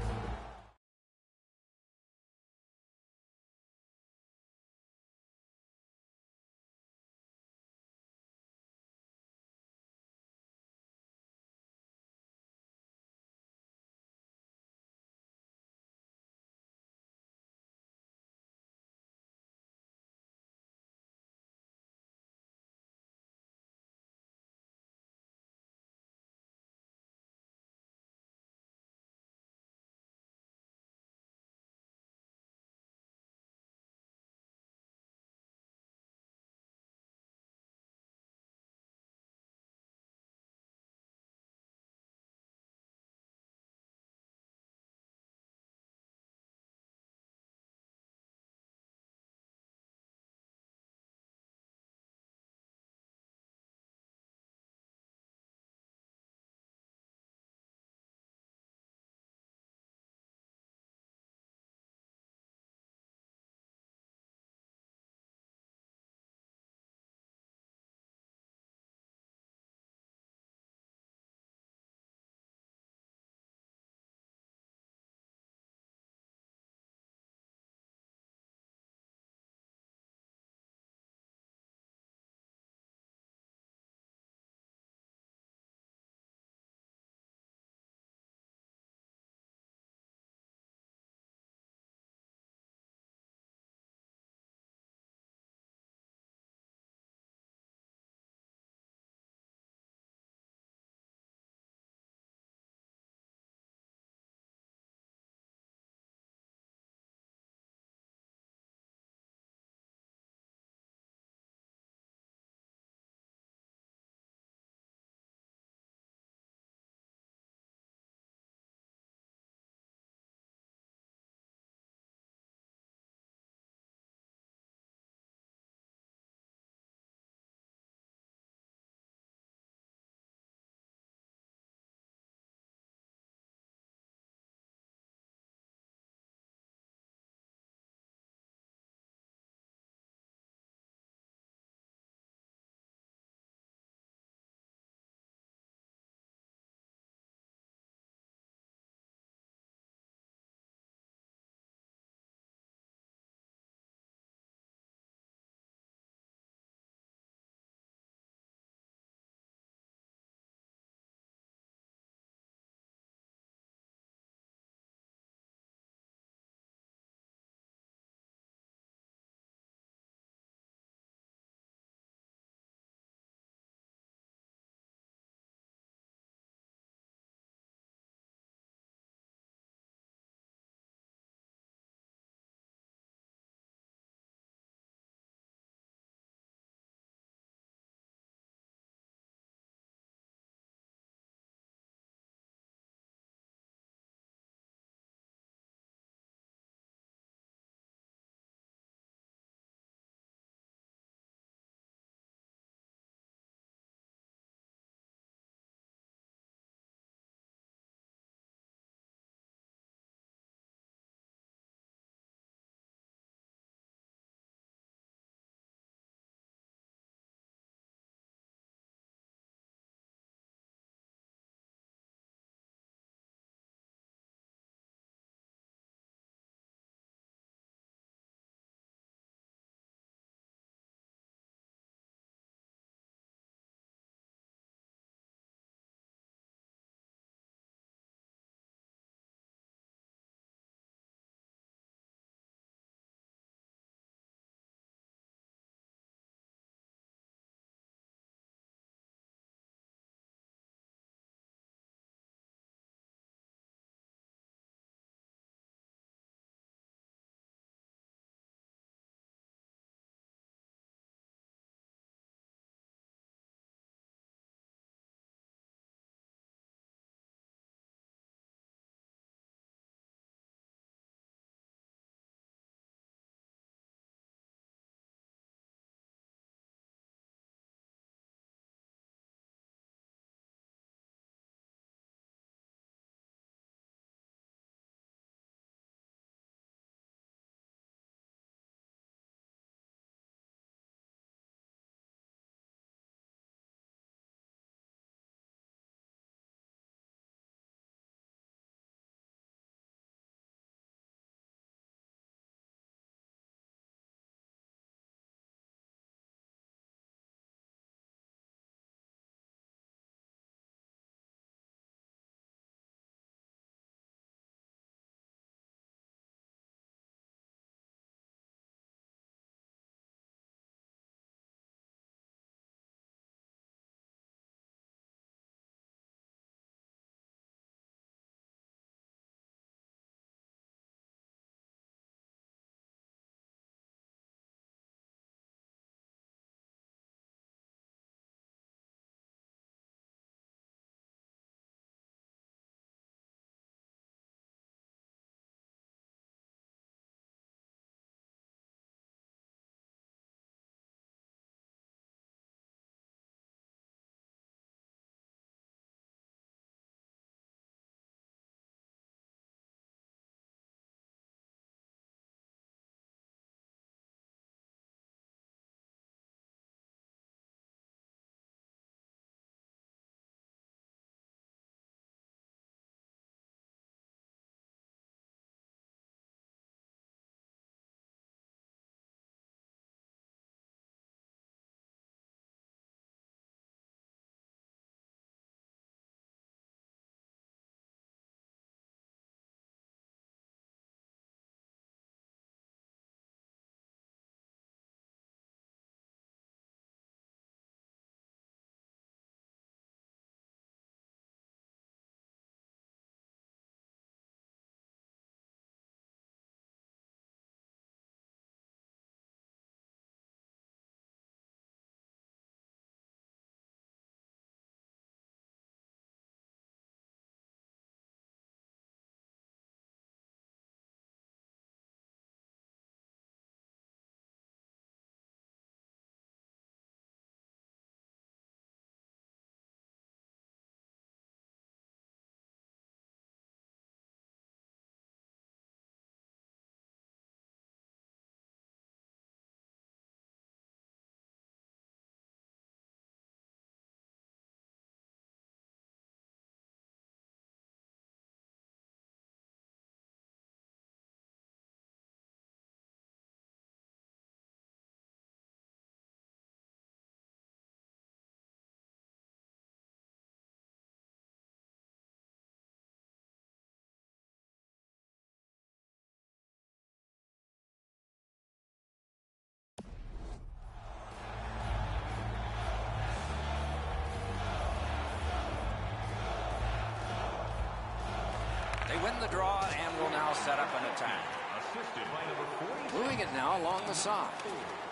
They win the draw and will now set up an attack. Assisted by number 40. Moving it now along the side.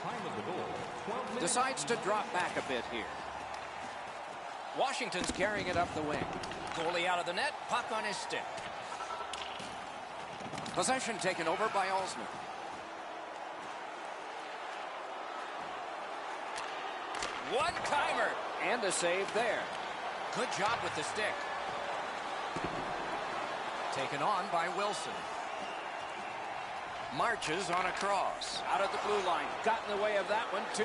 Time of the goal, 12 minutes. Decides to drop back a bit here. Washington's carrying it up the wing. Goalie out of the net, puck on his stick. Possession taken over by Olsner. One-timer, and a save there. Good job with the stick. Taken on by Wilson. Marches on a cross. Out of the blue line. Got in the way of that one, too.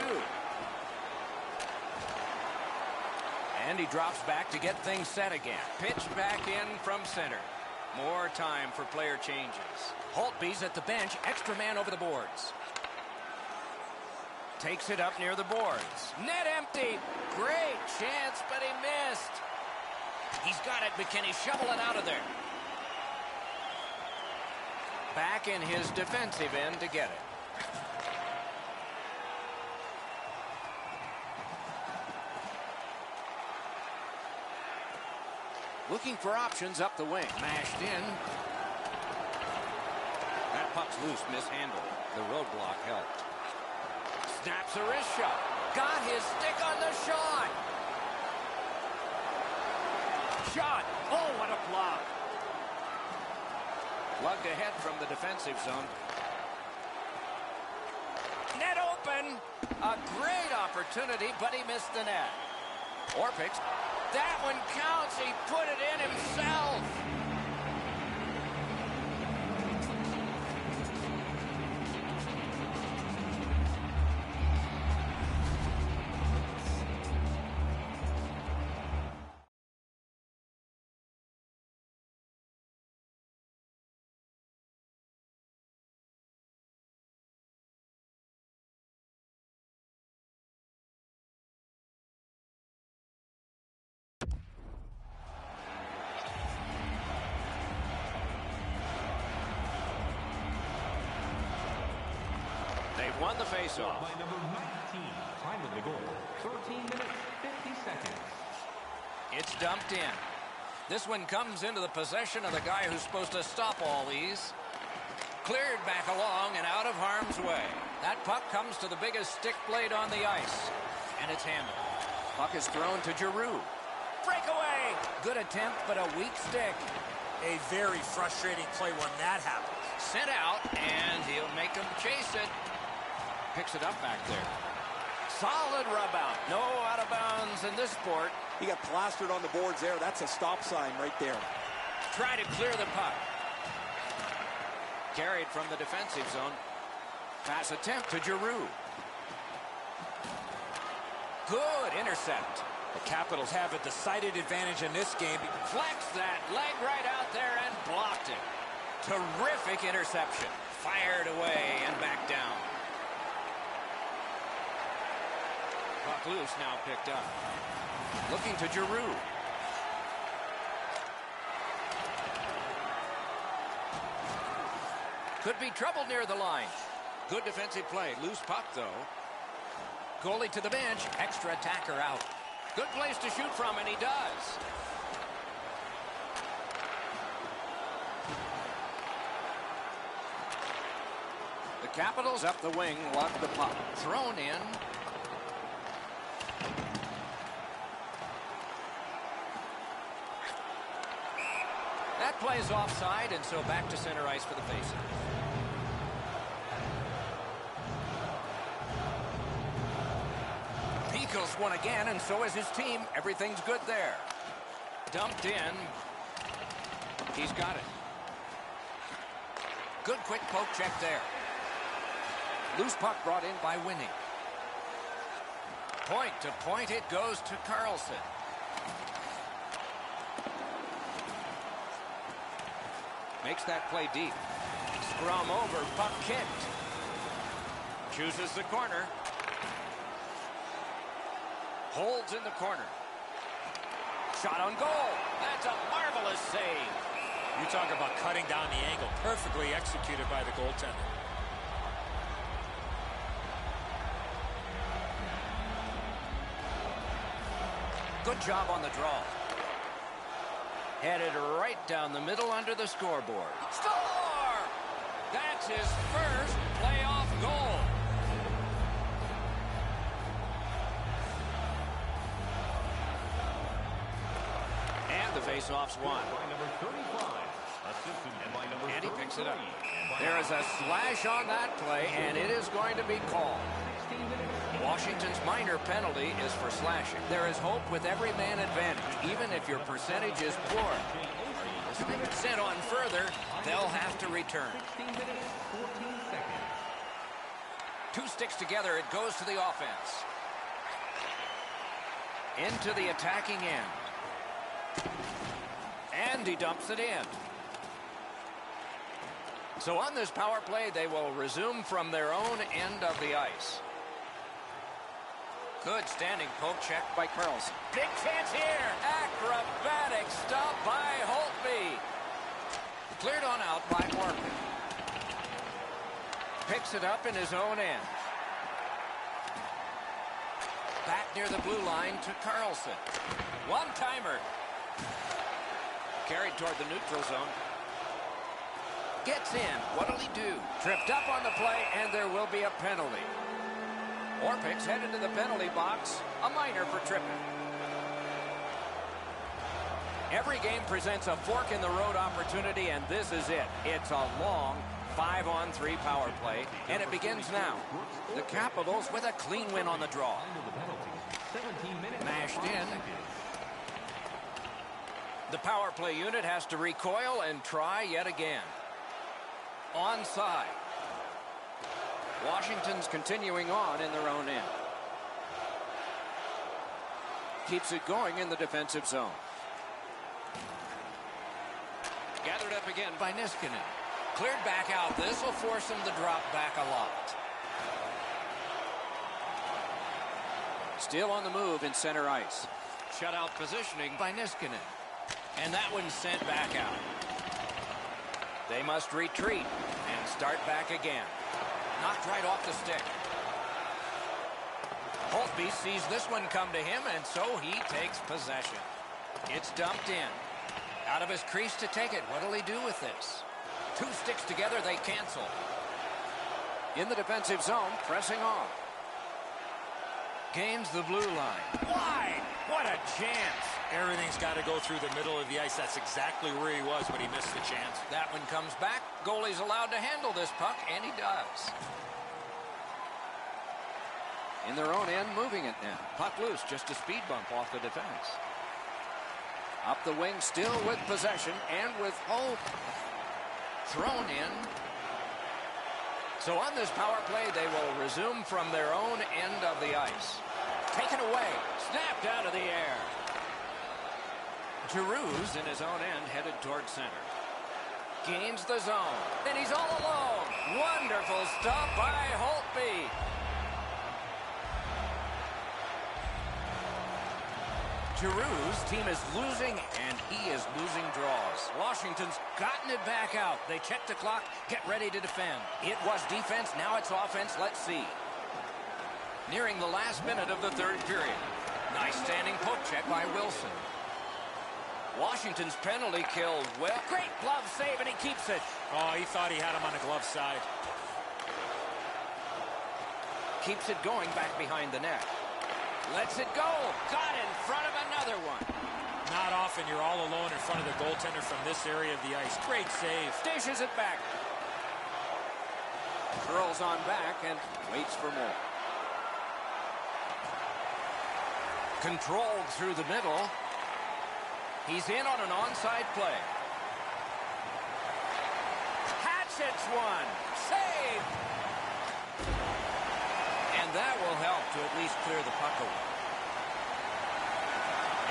And he drops back to get things set again. Pitch back in from center. More time for player changes. Holtby's at the bench. Extra man over the boards. Takes it up near the boards. Net empty. Great chance, but he missed. He's got it, but can he shovel it out of there? Back in his defensive end to get it. Looking for options up the wing. Mashed in. That puck's loose, mishandled. The roadblock helped. Snaps a wrist shot. Got his stick on the shot. Shot. Oh, what a block. Lugged ahead from the defensive zone. Net open. A great opportunity, but he missed the net. Orpix. That one counts. He put it in himself. They've won the faceoff. By number 19. Time of the goal, 13 minutes, 50 seconds. It's dumped in. This one comes into the possession of the guy who's supposed to stop all these. Cleared back along and out of harm's way. That puck comes to the biggest stick blade on the ice. And it's handled. Puck is thrown to Giroux. Breakaway! Good attempt, but a weak stick. A very frustrating play when that happens. Sent out, and he'll make him chase it. Picks it up back there. Solid rub out. No out of bounds in this sport. He got plastered on the boards there. That's a stop sign right there. Try to clear the puck. Carried from the defensive zone. Pass attempt to Giroux. Good intercept. The Capitals have a decided advantage in this game. Flexed that leg right out there and blocked it. Terrific interception. Fired away and back down. Puck loose, now picked up. Looking to Giroux. Could be trouble near the line. Good defensive play. Loose puck, though. Goalie to the bench. Extra attacker out. Good place to shoot from, and he does. The Capitals up the wing, lug the puck. Thrown in. That plays offside, and so back to center ice for the faceoff. Eagles won again, and so is his team. Everything's good there. Dumped in. He's got it. Good quick poke check there. Loose puck brought in by Winning. Point to point it goes to Carlson. Makes that play deep. Scrum over, puck kicked. Chooses the corner. Holds in the corner. Shot on goal. That's a marvelous save. You talk about cutting down the angle. Perfectly executed by the goaltender. Good job on the draw. Headed right down the middle under the scoreboard. Score! That's his first playoff goal. And the face-off's won. And he picks it up. There is a slash on that play, and it is going to be called. Washington's minor penalty is for slashing. There is hope with every man advantage, even if your percentage is poor. Sent on further, they'll have to return. 2 sticks together, it goes to the offense. Into the attacking end. And he dumps it in. So on this power play, they will resume from their own end of the ice. Good standing poke check by Carlson. Big chance here. Acrobatic stop by Holtby. Cleared on out by Morgan. Picks it up in his own end. Back near the blue line to Carlson. One-timer. Carried toward the neutral zone. Gets in. What'll he do? Tripped up on the play, and there will be a penalty. Orpik's headed to the penalty box. A minor for tripping. Every game presents a fork-in-the-road opportunity, and this is it. It's a long 5-on-3 power play, and it begins now. The Capitals with a clean win on the draw. Mashed in. The power play unit has to recoil and try yet again. Onside. Washington's continuing on in their own end. Keeps it going in the defensive zone. Gathered up again by Niskanen. Cleared back out. This will force him to drop back a lot. Still on the move in center ice. Shutout positioning by Niskanen. And that one's sent back out. They must retreat and start back again. Knocked right off the stick. Holtby sees this one come to him, and so he takes possession. It's dumped in. Out of his crease to take it. What'll he do with this? 2 sticks together, they cancel. In the defensive zone, pressing on. Gains the blue line. Wide! What a chance! Everything's got to go through the middle of the ice. That's exactly where he was when he missed the chance. That one comes back. Goalie's allowed to handle this puck, and he does. In their own end, moving it now. Puck loose, just a speed bump off the defense. Up the wing, still with possession, and with hope. Thrown in. So on this power play, they will resume from their own end of the ice. Taken away. Snapped out of the air. Giroux's in his own end, headed toward center. Gains the zone. And he's all alone. Wonderful stop by Holtby. Giroux's team is losing, and he is losing draws. Washington's gotten it back out. They check the clock, get ready to defend. It was defense, now it's offense. Let's see. Nearing the last minute of the third period. Nice standing poke check by Wilson. Washington's penalty kill. Well, great glove save, and he keeps it. Oh, he thought he had him on the glove side. Keeps it going back behind the net. Lets it go. Got in front of another one. Not often you're all alone in front of the goaltender from this area of the ice. Great save. Dishes it back. Curls on back and waits for more. Controlled through the middle. He's in on an onside play. Hatchets one. Save. And that will help to at least clear the puck away.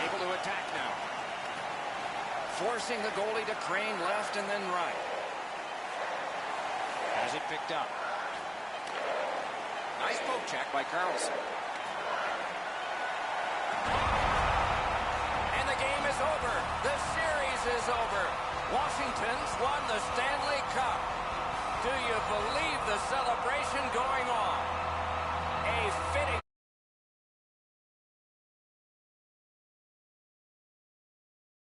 Able to attack now. Forcing the goalie to crane left and then right. Has it picked up. Nice poke check by Carlson. And the game is over. The series is over. Washington's won the Stanley Cup. Do you believe the celebration